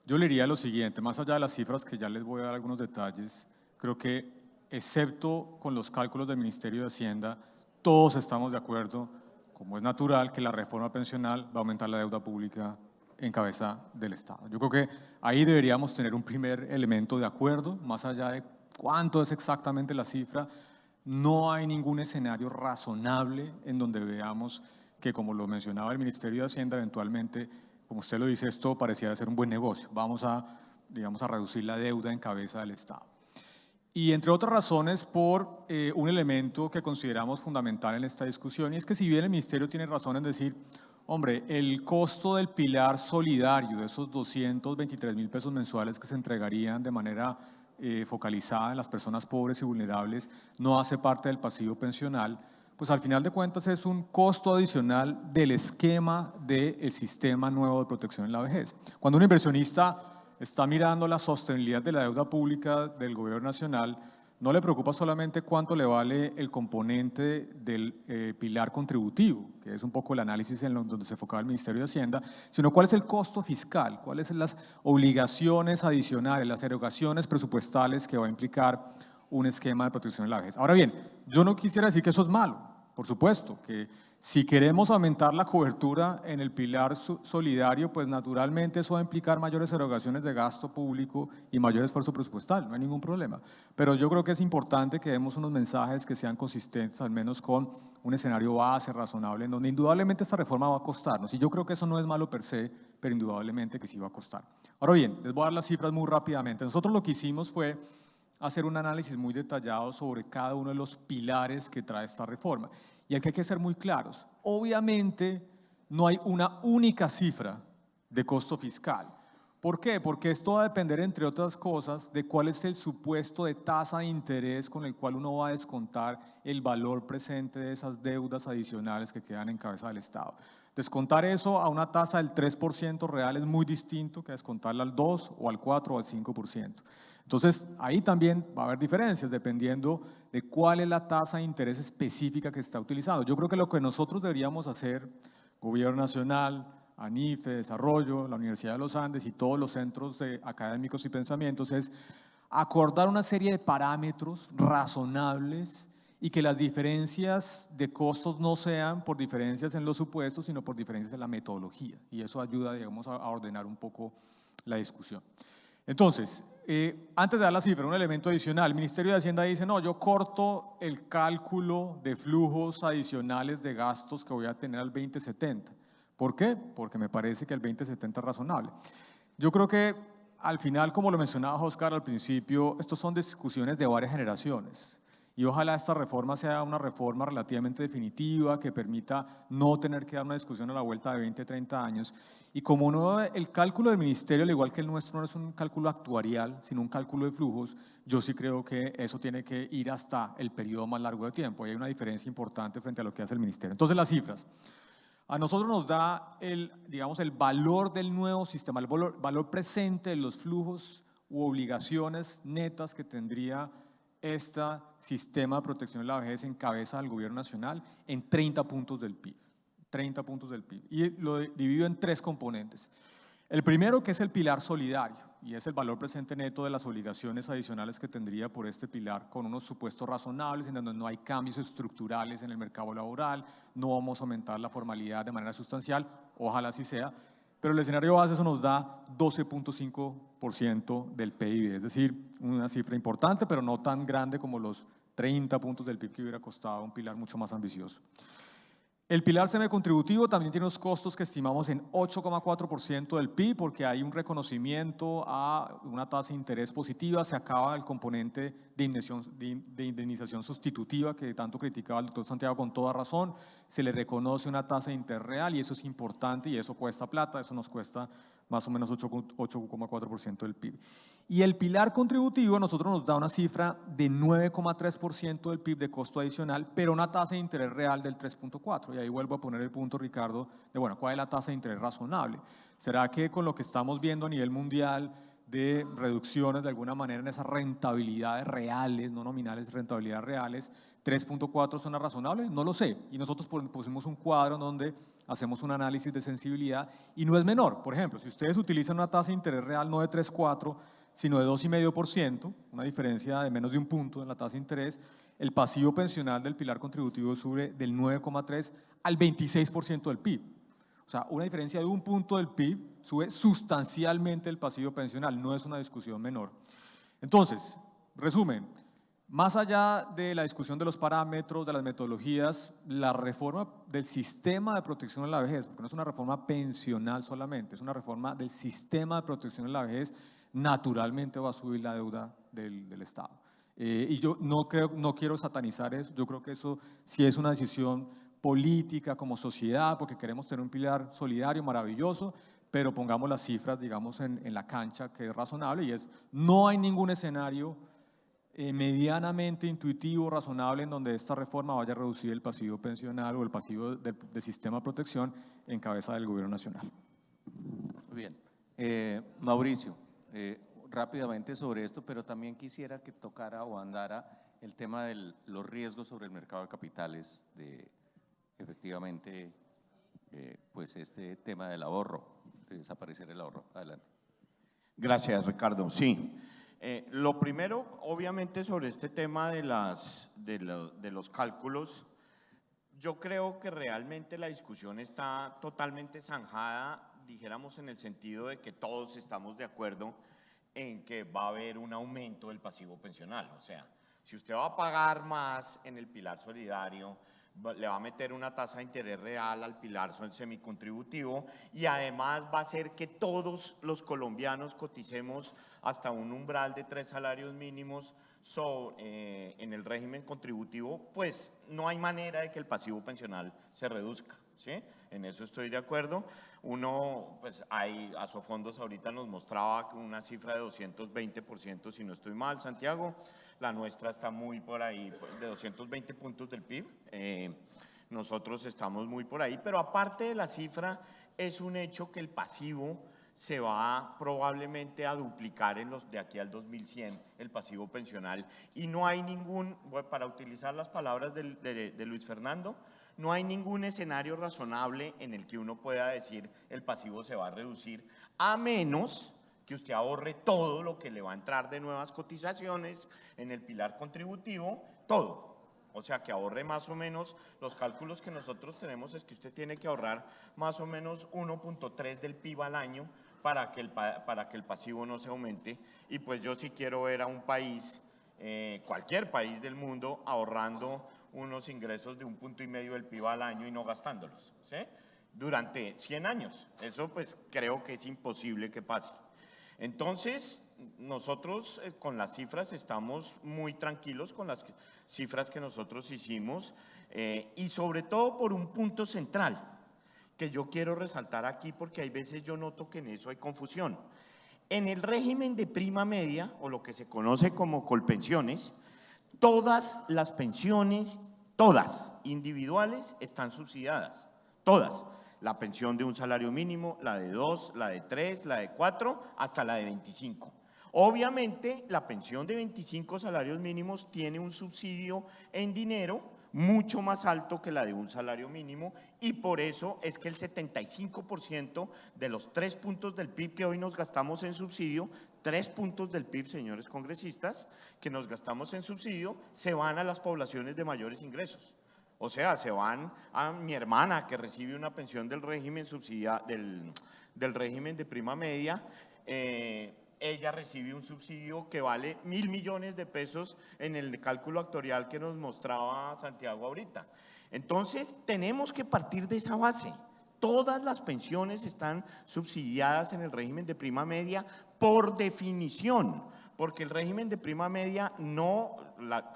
Yo le diría lo siguiente, más allá de las cifras que ya les voy a dar algunos detalles, creo que excepto con los cálculos del Ministerio de Hacienda, todos estamos de acuerdo, como es natural, que la reforma pensional va a aumentar la deuda pública en cabeza del Estado. Yo creo que ahí deberíamos tener un primer elemento de acuerdo, más allá de cuánto es exactamente la cifra. No hay ningún escenario razonable en donde veamos que, como lo mencionaba el Ministerio de Hacienda, eventualmente, como usted lo dice, esto pareciera ser un buen negocio. Vamos a, digamos, a reducir la deuda en cabeza del Estado. Y entre otras razones por un elemento que consideramos fundamental en esta discusión, y es que si bien el Ministerio tiene razón en decir, hombre, el costo del pilar solidario, de esos 223.000 pesos mensuales que se entregarían de manera focalizada en las personas pobres y vulnerables, no hace parte del pasivo pensional, pues al final de cuentas es un costo adicional del esquema del sistema nuevo de protección en la vejez. Cuando un inversionista está mirando la sostenibilidad de la deuda pública del gobierno nacional, no le preocupa solamente cuánto le vale el componente del pilar contributivo, que es un poco el análisis en donde se enfocaba el Ministerio de Hacienda, sino cuál es el costo fiscal, cuáles son las obligaciones adicionales, las erogaciones presupuestales que va a implicar un esquema de protección de la vejez. Ahora bien, yo no quisiera decir que eso es malo, por supuesto, que si queremos aumentar la cobertura en el pilar solidario, pues naturalmente eso va a implicar mayores erogaciones de gasto público y mayor esfuerzo presupuestal, no hay ningún problema. Pero yo creo que es importante que demos unos mensajes que sean consistentes, al menos con un escenario base, razonable, en donde indudablemente esta reforma va a costarnos. Y yo creo que eso no es malo per se, pero indudablemente que sí va a costar. Ahora bien, les voy a dar las cifras muy rápidamente. Nosotros lo que hicimos fue hacer un análisis muy detallado sobre cada uno de los pilares que trae esta reforma. Y aquí hay que ser muy claros. Obviamente no hay una única cifra de costo fiscal. ¿Por qué? Porque esto va a depender, entre otras cosas, de cuál es el supuesto de tasa de interés con el cual uno va a descontar el valor presente de esas deudas adicionales que quedan en cabeza del Estado. Descontar eso a una tasa del 3% real es muy distinto que descontarla al 2 o al 4 o al 5%. Entonces, ahí también va a haber diferencias dependiendo de cuál es la tasa de interés específica que está utilizando. Yo creo que lo que nosotros deberíamos hacer, Gobierno Nacional, ANIFE, Desarrollo, la Universidad de los Andes y todos los centros académicos y pensamientos, es acordar una serie de parámetros razonables y que las diferencias de costos no sean por diferencias en los supuestos, sino por diferencias en la metodología. Y eso ayuda, digamos, a ordenar un poco la discusión. Entonces, antes de dar la cifra, un elemento adicional, el Ministerio de Hacienda dice, no, yo corto el cálculo de flujos adicionales de gastos que voy a tener al 2070. ¿Por qué? Porque me parece que el 2070 es razonable. Yo creo que al final, como lo mencionaba Oscar al principio, estos son discusiones de varias generaciones. Y ojalá esta reforma sea una reforma relativamente definitiva que permita no tener que dar una discusión a la vuelta de 20, 30 años. Y como no, el cálculo del ministerio, al igual que el nuestro, no es un cálculo actuarial, sino un cálculo de flujos, yo sí creo que eso tiene que ir hasta el periodo más largo de tiempo. Y hay una diferencia importante frente a lo que hace el ministerio. Entonces, las cifras. A nosotros nos da digamos, el valor del nuevo sistema, el valor presente de los flujos u obligaciones netas que tendría este sistema de protección de la vejez en cabeza del gobierno nacional en 30 puntos del PIB. 30 puntos del PIB. Y lo divido en tres componentes. El primero, que es el pilar solidario, y es el valor presente neto de las obligaciones adicionales que tendría por este pilar, con unos supuestos razonables en donde no hay cambios estructurales en el mercado laboral, no vamos a aumentar la formalidad de manera sustancial, ojalá así sea, pero el escenario base eso nos da 12.5% del PIB, es decir, una cifra importante, pero no tan grande como los 30 puntos del PIB que hubiera costado un pilar mucho más ambicioso. El pilar semicontributivo también tiene unos costos que estimamos en 8,4% del PIB porque hay un reconocimiento a una tasa de interés positiva, se acaba el componente de indemnización sustitutiva que tanto criticaba el doctor Santiago con toda razón, se le reconoce una tasa de interés real y eso es importante y eso cuesta plata, eso nos cuesta más o menos 8,4% del PIB. Y el pilar contributivo a nosotros nos da una cifra de 9,3% del PIB de costo adicional, pero una tasa de interés real del 3,4%. Y ahí vuelvo a poner el punto, Ricardo, de bueno, ¿cuál es la tasa de interés razonable? ¿Será que con lo que estamos viendo a nivel mundial de reducciones de alguna manera en esas rentabilidades reales, no nominales, rentabilidades reales, 3,4 son razonables? No lo sé. Y nosotros pusimos un cuadro en donde hacemos un análisis de sensibilidad y no es menor. Por ejemplo, si ustedes utilizan una tasa de interés real no de 3,4, sino de 2,5%, una diferencia de menos de un punto en la tasa de interés, el pasivo pensional del pilar contributivo sube del 9,3 al 26% del PIB. O sea, una diferencia de un punto del PIB sube sustancialmente el pasivo pensional, no es una discusión menor. Entonces, resumen, más allá de la discusión de los parámetros, de las metodologías, la reforma del sistema de protección en la vejez, porque no es una reforma pensional solamente, es una reforma del sistema de protección en la vejez, naturalmente va a subir la deuda del Estado. Y yo no quiero satanizar eso, yo creo que eso sí es una decisión política como sociedad, porque queremos tener un pilar solidario, maravilloso, pero pongamos las cifras, digamos, en la cancha, que es razonable, y es, no hay ningún escenario medianamente intuitivo, razonable, en donde esta reforma vaya a reducir el pasivo pensional o el pasivo del sistema de protección en cabeza del gobierno nacional. Muy bien. Mauricio, rápidamente sobre esto, pero también quisiera que tocara o andara el tema de los riesgos sobre el mercado de capitales, de efectivamente, pues este tema del ahorro, de desaparecer el ahorro. Adelante. Gracias, Ricardo. Sí. Lo primero, obviamente, sobre este tema de los cálculos, yo creo que realmente la discusión está totalmente zanjada, dijéramos en el sentido de que todos estamos de acuerdo en que va a haber un aumento del pasivo pensional. O sea, si usted va a pagar más en el pilar solidario, le va a meter una tasa de interés real al pilar semicontributivo y además va a hacer que todos los colombianos coticemos hasta un umbral de 3 salarios mínimos en el régimen contributivo, pues no hay manera de que el pasivo pensional se reduzca, ¿sí? En eso estoy de acuerdo. Uno, pues Asofondos ahorita nos mostraba una cifra de 220%, si no estoy mal, Santiago. La nuestra está muy por ahí, de 220 puntos del PIB. Nosotros estamos muy por ahí, pero aparte de la cifra, es un hecho que el pasivo se va probablemente a duplicar de aquí al 2100, el pasivo pensional. Y no hay para utilizar las palabras de Luis Fernando, no hay ningún escenario razonable en el que uno pueda decir el pasivo se va a reducir, a menos que usted ahorre todo lo que le va a entrar de nuevas cotizaciones en el pilar contributivo, todo. O sea, que ahorre más o menos, los cálculos que nosotros tenemos es que usted tiene que ahorrar más o menos 1,3 del PIB al año para que el pasivo no se aumente. Y pues yo sí quiero ver a un país, cualquier país del mundo, ahorrando unos ingresos de 1,5 puntos del PIB al año y no gastándolos, ¿sí? Durante 100 años. Eso pues creo que es imposible que pase. Entonces, nosotros con las cifras estamos muy tranquilos con las cifras que nosotros hicimos y sobre todo por un punto central que yo quiero resaltar aquí porque hay veces yo noto que en eso hay confusión. En el régimen de prima media o lo que se conoce como colpensiones, todas las pensiones, todas individuales están subsidiadas, todas. La pensión de un salario mínimo, la de 2, la de 3, la de 4, hasta la de 25. Obviamente, la pensión de 25 salarios mínimos tiene un subsidio en dinero mucho más alto que la de un salario mínimo y por eso es que el 75% de los 3 puntos del PIB que hoy nos gastamos en subsidio, 3 puntos del PIB, señores congresistas, que nos gastamos en subsidio, se van a las poblaciones de mayores ingresos. O sea, se van a mi hermana que recibe una pensión del régimen del régimen de prima media. Ella recibe un subsidio que vale 1.000 millones de pesos en el cálculo actuarial que nos mostraba Santiago ahorita. Entonces, tenemos que partir de esa base. Todas las pensiones están subsidiadas en el régimen de prima media por definición, porque el régimen de prima media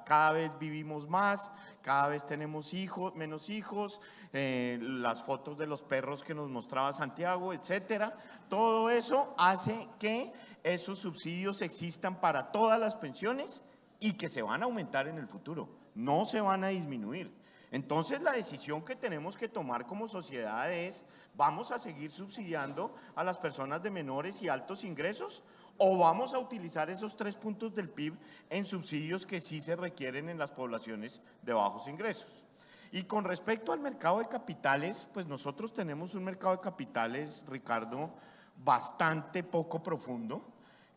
cada vez vivimos más, cada vez tenemos menos hijos, las fotos de los perros que nos mostraba Santiago, etcétera. Todo eso hace que esos subsidios existan para todas las pensiones y que se van a aumentar en el futuro, no se van a disminuir. Entonces la decisión que tenemos que tomar como sociedad es, ¿vamos a seguir subsidiando a las personas de menores y altos ingresos? ¿O vamos a utilizar esos 3 puntos del PIB en subsidios que sí se requieren en las poblaciones de bajos ingresos? Y con respecto al mercado de capitales, pues nosotros tenemos un mercado de capitales, Ricardo, bastante poco profundo,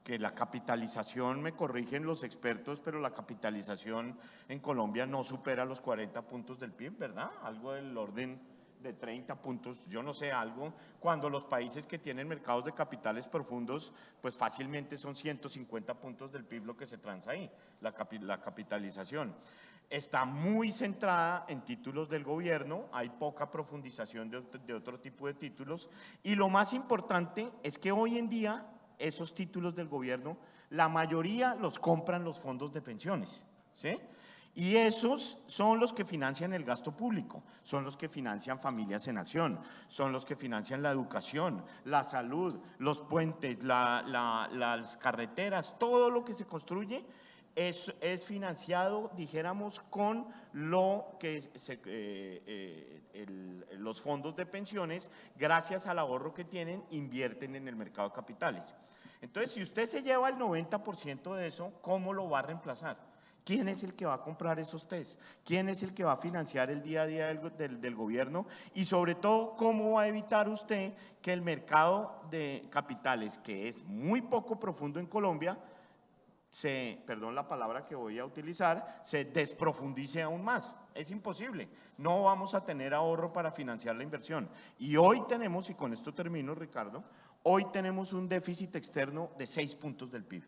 que la capitalización, me corrigen los expertos, pero la capitalización en Colombia no supera los 40 puntos del PIB, ¿verdad? Algo del orden de 30 puntos, yo no sé, algo, cuando los países que tienen mercados de capitales profundos, pues fácilmente son 150 puntos del PIB lo que se transa ahí, la capitalización. Está muy centrada en títulos del gobierno, hay poca profundización de otro tipo de títulos, y lo más importante es que hoy en día esos títulos del gobierno, la mayoría los compran los fondos de pensiones, ¿sí? Y esos son los que financian el gasto público, son los que financian Familias en Acción, son los que financian la educación, la salud, los puentes, las carreteras, todo lo que se construye es financiado, dijéramos, con lo que los fondos de pensiones, gracias al ahorro que tienen, invierten en el mercado de capitales. Entonces, si usted se lleva el 90% de eso, ¿cómo lo va a reemplazar? ¿Quién es el que va a comprar esos test? ¿Quién es el que va a financiar el día a día del gobierno? Y sobre todo, ¿cómo va a evitar usted que el mercado de capitales, que es muy poco profundo en Colombia, perdón la palabra que voy a utilizar, se desprofundice aún más? Es imposible, no vamos a tener ahorro para financiar la inversión. Y hoy tenemos, y con esto termino, Ricardo, hoy tenemos un déficit externo de 6 puntos del PIB,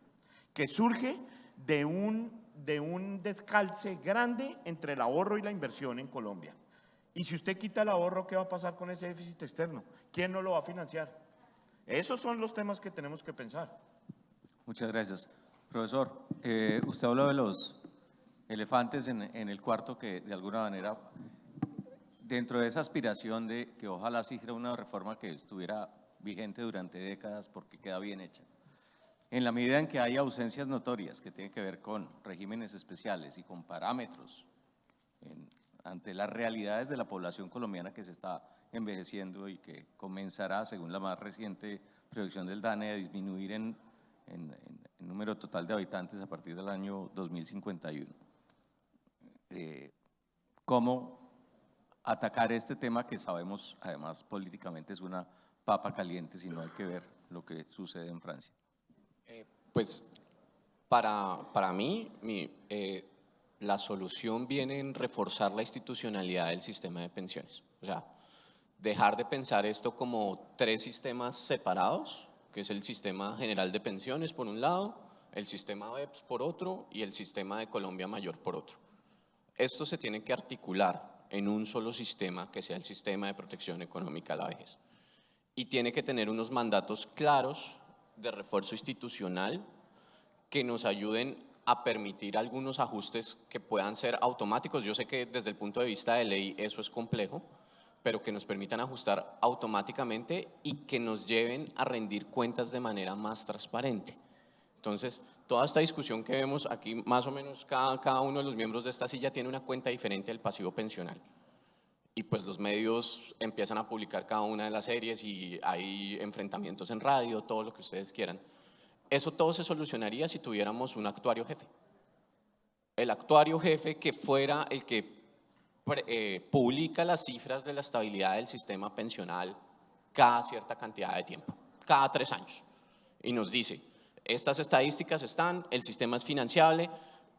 que surge de un descalce grande entre el ahorro y la inversión en Colombia. Y si usted quita el ahorro, ¿qué va a pasar con ese déficit externo? ¿Quién no lo va a financiar? Esos son los temas que tenemos que pensar. Muchas gracias. Profesor, usted habló de los elefantes en el cuarto que de alguna manera, dentro de esa aspiración de que ojalá se hiciera una reforma que estuviera vigente durante décadas porque queda bien hecha. En la medida en que hay ausencias notorias que tienen que ver con regímenes especiales y con parámetros ante las realidades de la población colombiana que se está envejeciendo y que comenzará, según la más reciente proyección del DANE, a disminuir en número total de habitantes a partir del año 2051. ¿Cómo atacar este tema que sabemos, además, políticamente es una papa caliente si no hay que ver lo que sucede en Francia? Pues para mí, la solución viene en reforzar la institucionalidad del sistema de pensiones. O sea, dejar de pensar esto como 3 sistemas separados, que es el sistema general de pensiones por un lado, el sistema BEPS por otro y el sistema de Colombia Mayor por otro. Esto se tiene que articular en un solo sistema, que sea el sistema de protección económica a la vejez. Y tiene que tener unos mandatos claros de refuerzo institucional que nos ayuden a permitir algunos ajustes que puedan ser automáticos. Yo sé que desde el punto de vista de ley eso es complejo, pero que nos permitan ajustar automáticamente y que nos lleven a rendir cuentas de manera más transparente. Entonces, toda esta discusión que vemos aquí, más o menos cada uno de los miembros de esta silla tiene una cuenta diferente del pasivo pensional. Y pues los medios empiezan a publicar cada una de las series y hay enfrentamientos en radio, todo lo que ustedes quieran. Eso todo se solucionaría si tuviéramos un actuario jefe. El actuario jefe que fuera el que publica las cifras de la estabilidad del sistema pensional cada cierta cantidad de tiempo, cada 3 años. Y nos dice, estas estadísticas están, el sistema es financiable.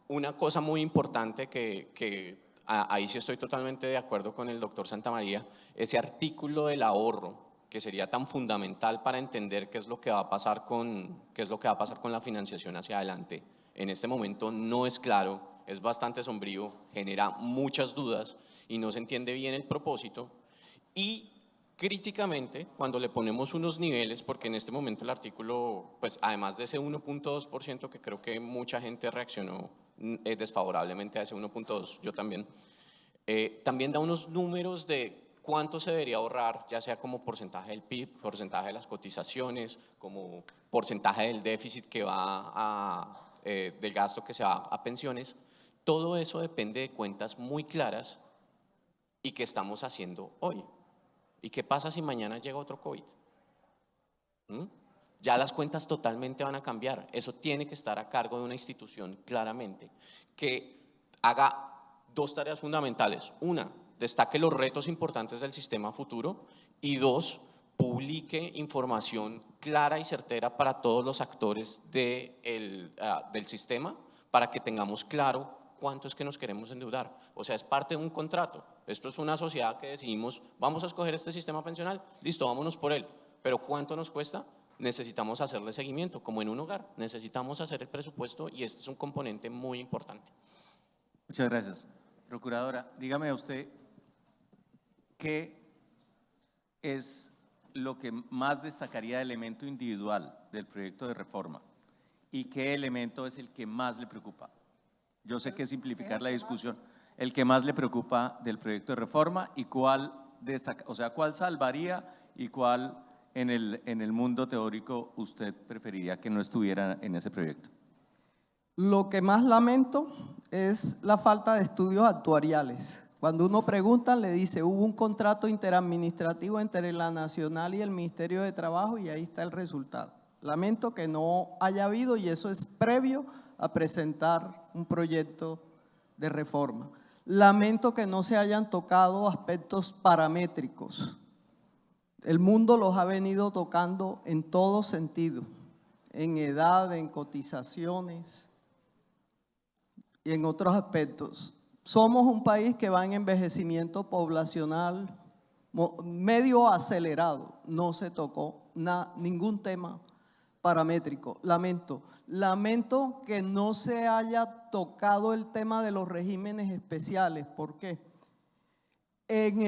Una cosa muy importante que ahí sí estoy totalmente de acuerdo con el doctor Santamaría, ese artículo del ahorro, que sería tan fundamental para entender qué es lo que va a pasar con la financiación hacia adelante. En este momento no es claro, es bastante sombrío, genera muchas dudas y no se entiende bien el propósito. Y críticamente, cuando le ponemos unos niveles, porque en este momento el artículo, pues además de ese 1.2% que creo que mucha gente reaccionó desfavorablemente a ese 1.2, yo también, También da unos números de cuánto se debería ahorrar, ya sea como porcentaje del PIB, porcentaje de las cotizaciones, como porcentaje del déficit que va del gasto que se va a pensiones. Todo eso depende de cuentas muy claras y que estamos haciendo hoy. ¿Y qué pasa si mañana llega otro COVID? Ya las cuentas totalmente van a cambiar. Eso tiene que estar a cargo de una institución claramente, que haga dos tareas fundamentales. Una, destaque los retos importantes del sistema futuro, y dos, publique información clara y certera para todos los actores del sistema, para que tengamos claro cuánto es que nos queremos endeudar. O sea, es parte de un contrato. Esto es una sociedad que decidimos, vamos a escoger este sistema pensional, listo, vámonos por él. Pero ¿cuánto nos cuesta? Necesitamos hacerle seguimiento, como en un hogar. Necesitamos hacer el presupuesto y este es un componente muy importante. Muchas gracias. Procuradora, dígame usted, ¿qué es lo que más destacaría de elemento individual del proyecto de reforma? ¿Y qué elemento es el que más le preocupa? Yo sé que es simplificar la discusión. El que más le preocupa del proyecto de reforma y cuál destaca, o sea, cuál salvaría y cuál en el mundo teórico usted preferiría que no estuviera en ese proyecto. Lo que más lamento es la falta de estudios actuariales. Cuando uno pregunta, le dice, hubo un contrato interadministrativo entre la Nacional y el Ministerio de Trabajo y ahí está el resultado. Lamento que no haya habido, y eso es previo a presentar un proyecto de reforma. Lamento que no se hayan tocado aspectos paramétricos. El mundo los ha venido tocando en todo sentido, en edad, en cotizaciones y en otros aspectos. Somos un país que va en envejecimiento poblacional medio acelerado. No se tocó ningún tema paramétrico. Lamento que no se haya tocado el tema de los regímenes especiales. ¿Por qué? En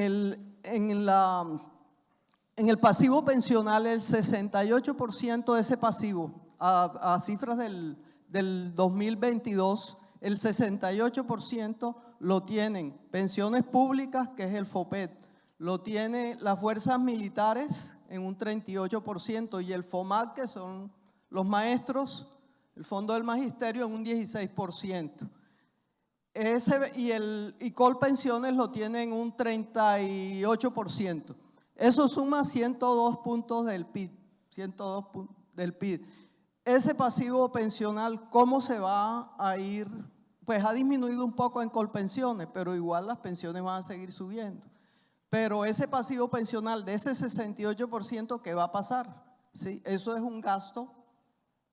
el pasivo pensional, el 68% de ese pasivo, a cifras del 2022, el 68% lo tienen pensiones públicas, que es el FOPET, lo tiene las fuerzas militares en un 38% y el FOMAC, que son los maestros, el Fondo del Magisterio, en un 16%. Y Colpensiones lo tiene en un 38%. Eso suma 102 puntos del PIB, 102 puntos del PIB. Ese pasivo pensional, ¿cómo se va a ir? Pues ha disminuido un poco en Colpensiones, pero igual las pensiones van a seguir subiendo. Pero ese pasivo pensional de ese 68%, ¿qué va a pasar? ¿Sí? Eso es un gasto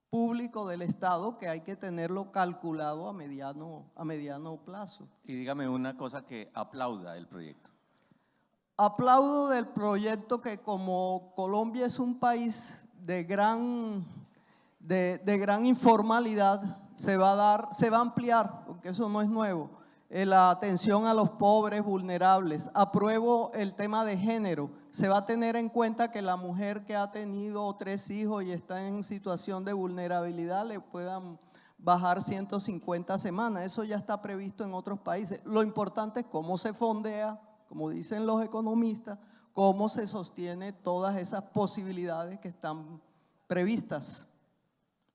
público del Estado que hay que tenerlo calculado a mediano plazo. Y dígame una cosa que aplauda del proyecto. Aplaudo del proyecto que, como Colombia es un país de gran informalidad, se va a ampliar, porque eso no es nuevo, la atención a los pobres vulnerables. Apruebo el tema de género. Se va a tener en cuenta que la mujer que ha tenido 3 hijos y está en situación de vulnerabilidad le puedan bajar 150 semanas. Eso ya está previsto en otros países. Lo importante es cómo se fondea, como dicen los economistas, cómo se sostiene todas esas posibilidades que están previstas.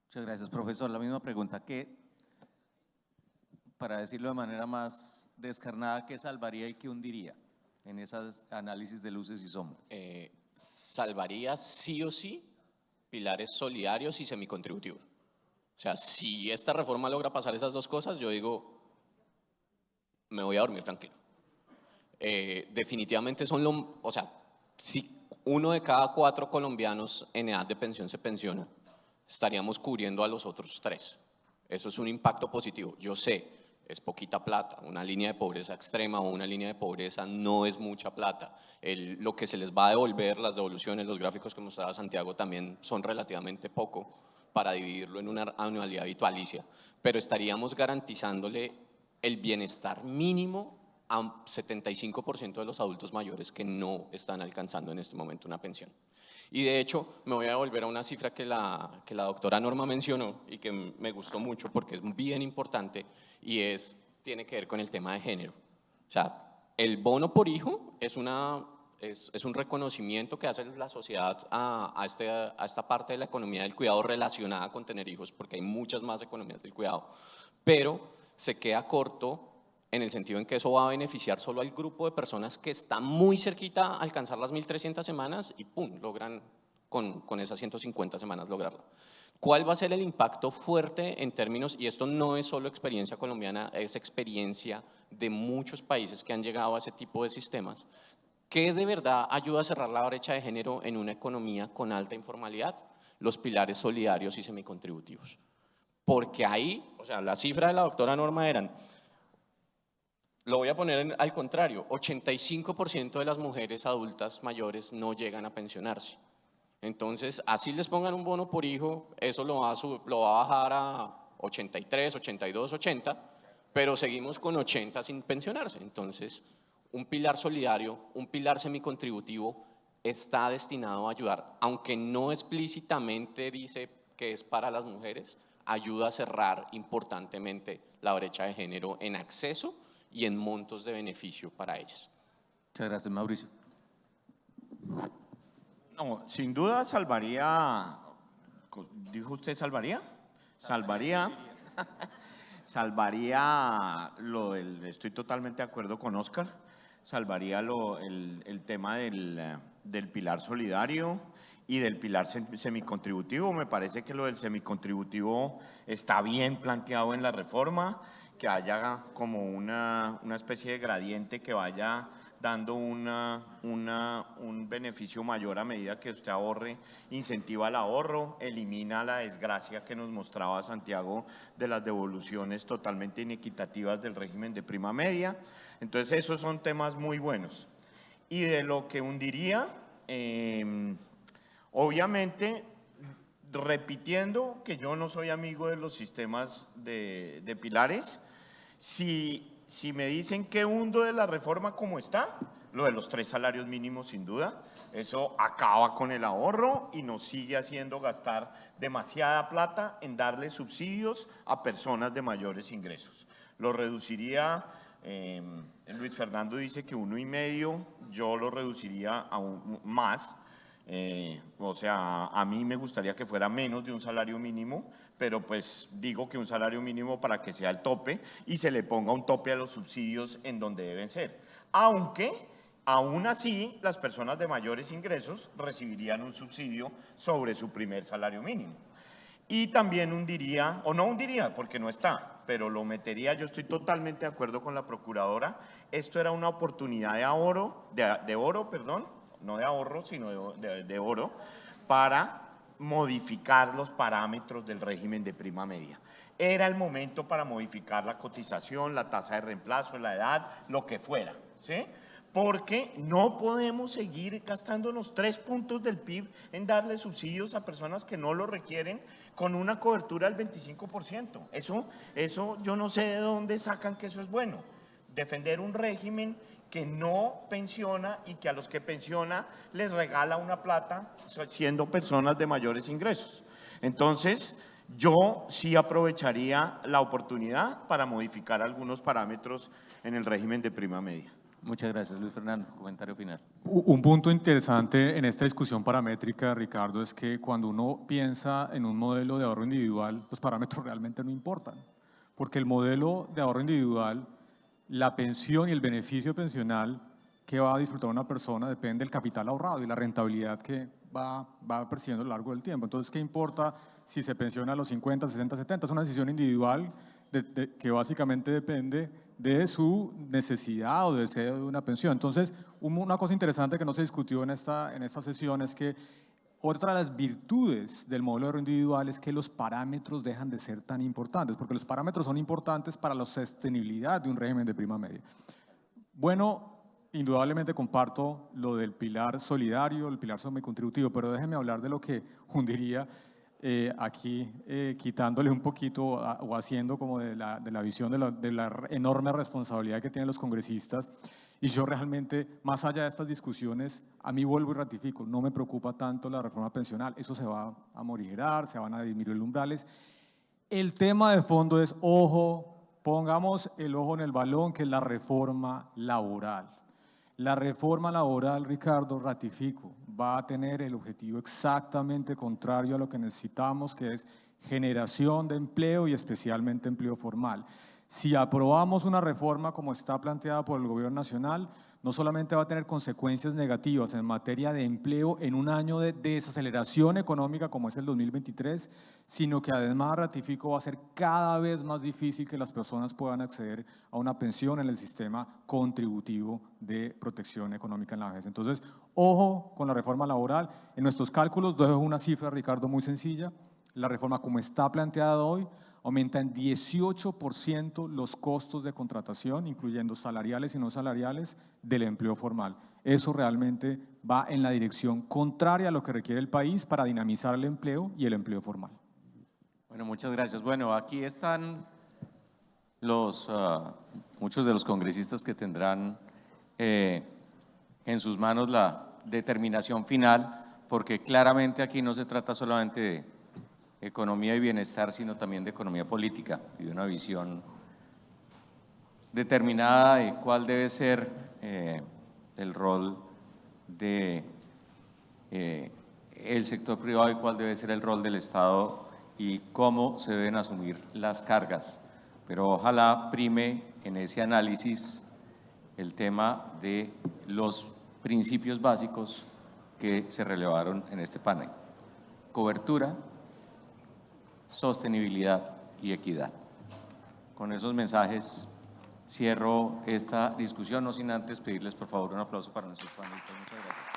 Muchas gracias, profesor. La misma pregunta, ¿qué, para decirlo de manera más descarnada, qué salvaría y qué hundiría en esos análisis de luces y sombras? Salvaría sí o sí pilares solidarios y semicontributivos. O sea, si esta reforma logra pasar esas dos cosas, yo digo, me voy a dormir tranquilo. Definitivamente o sea, si 1 de cada 4 colombianos en edad de pensión se pensiona, estaríamos cubriendo a los otros 3. Eso es un impacto positivo. Yo sé, es poquita plata, una línea de pobreza extrema o una línea de pobreza no es mucha plata. Lo que se les va a devolver, las devoluciones, los gráficos que mostraba Santiago también son relativamente poco para dividirlo en una anualidad vitalicia, pero estaríamos garantizándole el bienestar mínimo a 75% de los adultos mayores que no están alcanzando en este momento una pensión. Y de hecho, me voy a volver a una cifra que la doctora Norma mencionó y que me gustó mucho porque es bien importante y tiene que ver con el tema de género. O sea, el bono por hijo es un reconocimiento que hace la sociedad a esta parte de la economía del cuidado relacionada con tener hijos, porque hay muchas más economías del cuidado, pero se queda corto en el sentido en que eso va a beneficiar solo al grupo de personas que está muy cerquita a alcanzar las 1.300 semanas y ¡pum!, logran con esas 150 semanas lograrlo. ¿Cuál va a ser el impacto fuerte en términos, y esto no es solo experiencia colombiana, es experiencia de muchos países que han llegado a ese tipo de sistemas, que de verdad ayuda a cerrar la brecha de género en una economía con alta informalidad? Los pilares solidarios y semicontributivos. Porque ahí, o sea, la cifra de la doctora Norma eran, lo voy a poner al contrario, 85% de las mujeres adultas mayores no llegan a pensionarse. Entonces, así les pongan un bono por hijo, eso lo va a bajar a 83, 82, 80, pero seguimos con 80 sin pensionarse. Entonces, un pilar solidario, un pilar semicontributivo está destinado a ayudar, aunque no explícitamente dice que es para las mujeres, ayuda a cerrar importantemente la brecha de género en acceso y en montos de beneficio para ellas. Muchas gracias, Mauricio. No, sin duda salvaría, ¿dijo usted salvaría? Salvaría estoy totalmente de acuerdo con Oscar, salvaría el tema del pilar solidario y del pilar semicontributivo. Me parece que lo del semicontributivo está bien planteado en la reforma, que haya como una especie de gradiente que vaya dando un beneficio mayor a medida que usted ahorre, incentiva el ahorro, elimina la desgracia que nos mostraba Santiago de las devoluciones totalmente inequitativas del régimen de prima media. Entonces esos son temas muy buenos. Y de lo que hundiría, obviamente, repitiendo que yo no soy amigo de los sistemas de pilares, si me dicen que hundo de la reforma como está, lo de los 3 salarios mínimos sin duda, eso acaba con el ahorro y nos sigue haciendo gastar demasiada plata en darle subsidios a personas de mayores ingresos. Lo reduciría, Luis Fernando dice que 1,5, yo lo reduciría a más. O sea, a mí me gustaría que fuera menos de un salario mínimo, pero pues digo que un salario mínimo para que sea el tope y se le ponga un tope a los subsidios en donde deben ser. Aunque, aún así, las personas de mayores ingresos recibirían un subsidio sobre su primer salario mínimo. Y también hundiría, o no hundiría porque no está, pero lo metería, yo estoy totalmente de acuerdo con la procuradora, esto era una oportunidad de oro, no de ahorro, sino de oro, para modificar los parámetros del régimen de prima media. Era el momento para modificar la cotización, la tasa de reemplazo, la edad, lo que fuera, ¿sí? Porque no podemos seguir gastándonos 3 puntos del PIB en darle subsidios a personas que no lo requieren con una cobertura del 25%. Eso yo no sé de dónde sacan que eso es bueno. Defender un régimen que no pensiona y que a los que pensiona les regala una plata siendo personas de mayores ingresos. Entonces, yo sí aprovecharía la oportunidad para modificar algunos parámetros en el régimen de prima media. Muchas gracias, Luis Fernando. Comentario final. Un punto interesante en esta discusión paramétrica, Ricardo, es que cuando uno piensa en un modelo de ahorro individual, los parámetros realmente no importan, porque el modelo de ahorro individual, la pensión y el beneficio pensional que va a disfrutar una persona depende del capital ahorrado y la rentabilidad que va percibiendo a lo largo del tiempo. Entonces, ¿qué importa si se pensiona a los 50, 60, 70? Es una decisión individual que básicamente depende de su necesidad o deseo de una pensión. Entonces, una cosa interesante que no se discutió en esta sesión es que otra de las virtudes del modelo de ahorro individual es que los parámetros dejan de ser tan importantes, porque los parámetros son importantes para la sostenibilidad de un régimen de prima media. Bueno, indudablemente comparto lo del pilar solidario, el pilar semicontributivo, pero déjenme hablar de lo que hundiría aquí, quitándole un poquito o haciendo como de la visión de la enorme responsabilidad que tienen los congresistas. Y yo realmente, más allá de estas discusiones, a mí vuelvo y ratifico, no me preocupa tanto la reforma pensional, eso se va a morigerar, se van a disminuir los umbrales. El tema de fondo es, ojo, pongamos el ojo en el balón, que es la reforma laboral. La reforma laboral, Ricardo, ratifico, va a tener el objetivo exactamente contrario a lo que necesitamos, que es generación de empleo y especialmente empleo formal. Si aprobamos una reforma como está planteada por el Gobierno Nacional, no solamente va a tener consecuencias negativas en materia de empleo en un año de desaceleración económica como es el 2023, sino que además, ratifico, va a ser cada vez más difícil que las personas puedan acceder a una pensión en el sistema contributivo de protección económica en la vejez. Entonces, ojo con la reforma laboral. En nuestros cálculos dejo una cifra, Ricardo, muy sencilla. La reforma como está planteada hoy aumenta en 18% los costos de contratación, incluyendo salariales y no salariales, del empleo formal. Eso realmente va en la dirección contraria a lo que requiere el país para dinamizar el empleo y el empleo formal. Bueno, muchas gracias. Bueno, aquí están muchos de los congresistas que tendrán en sus manos la determinación final, porque claramente aquí no se trata solamente de economía y bienestar, sino también de economía política y de una visión determinada de cuál debe ser el rol de el sector privado y cuál debe ser el rol del Estado y cómo se deben asumir las cargas. Pero ojalá prime en ese análisis el tema de los principios básicos que se relevaron en este panel: cobertura, sostenibilidad y equidad. Con esos mensajes cierro esta discusión, no sin antes pedirles por favor un aplauso para nuestros panelistas. Muchas gracias.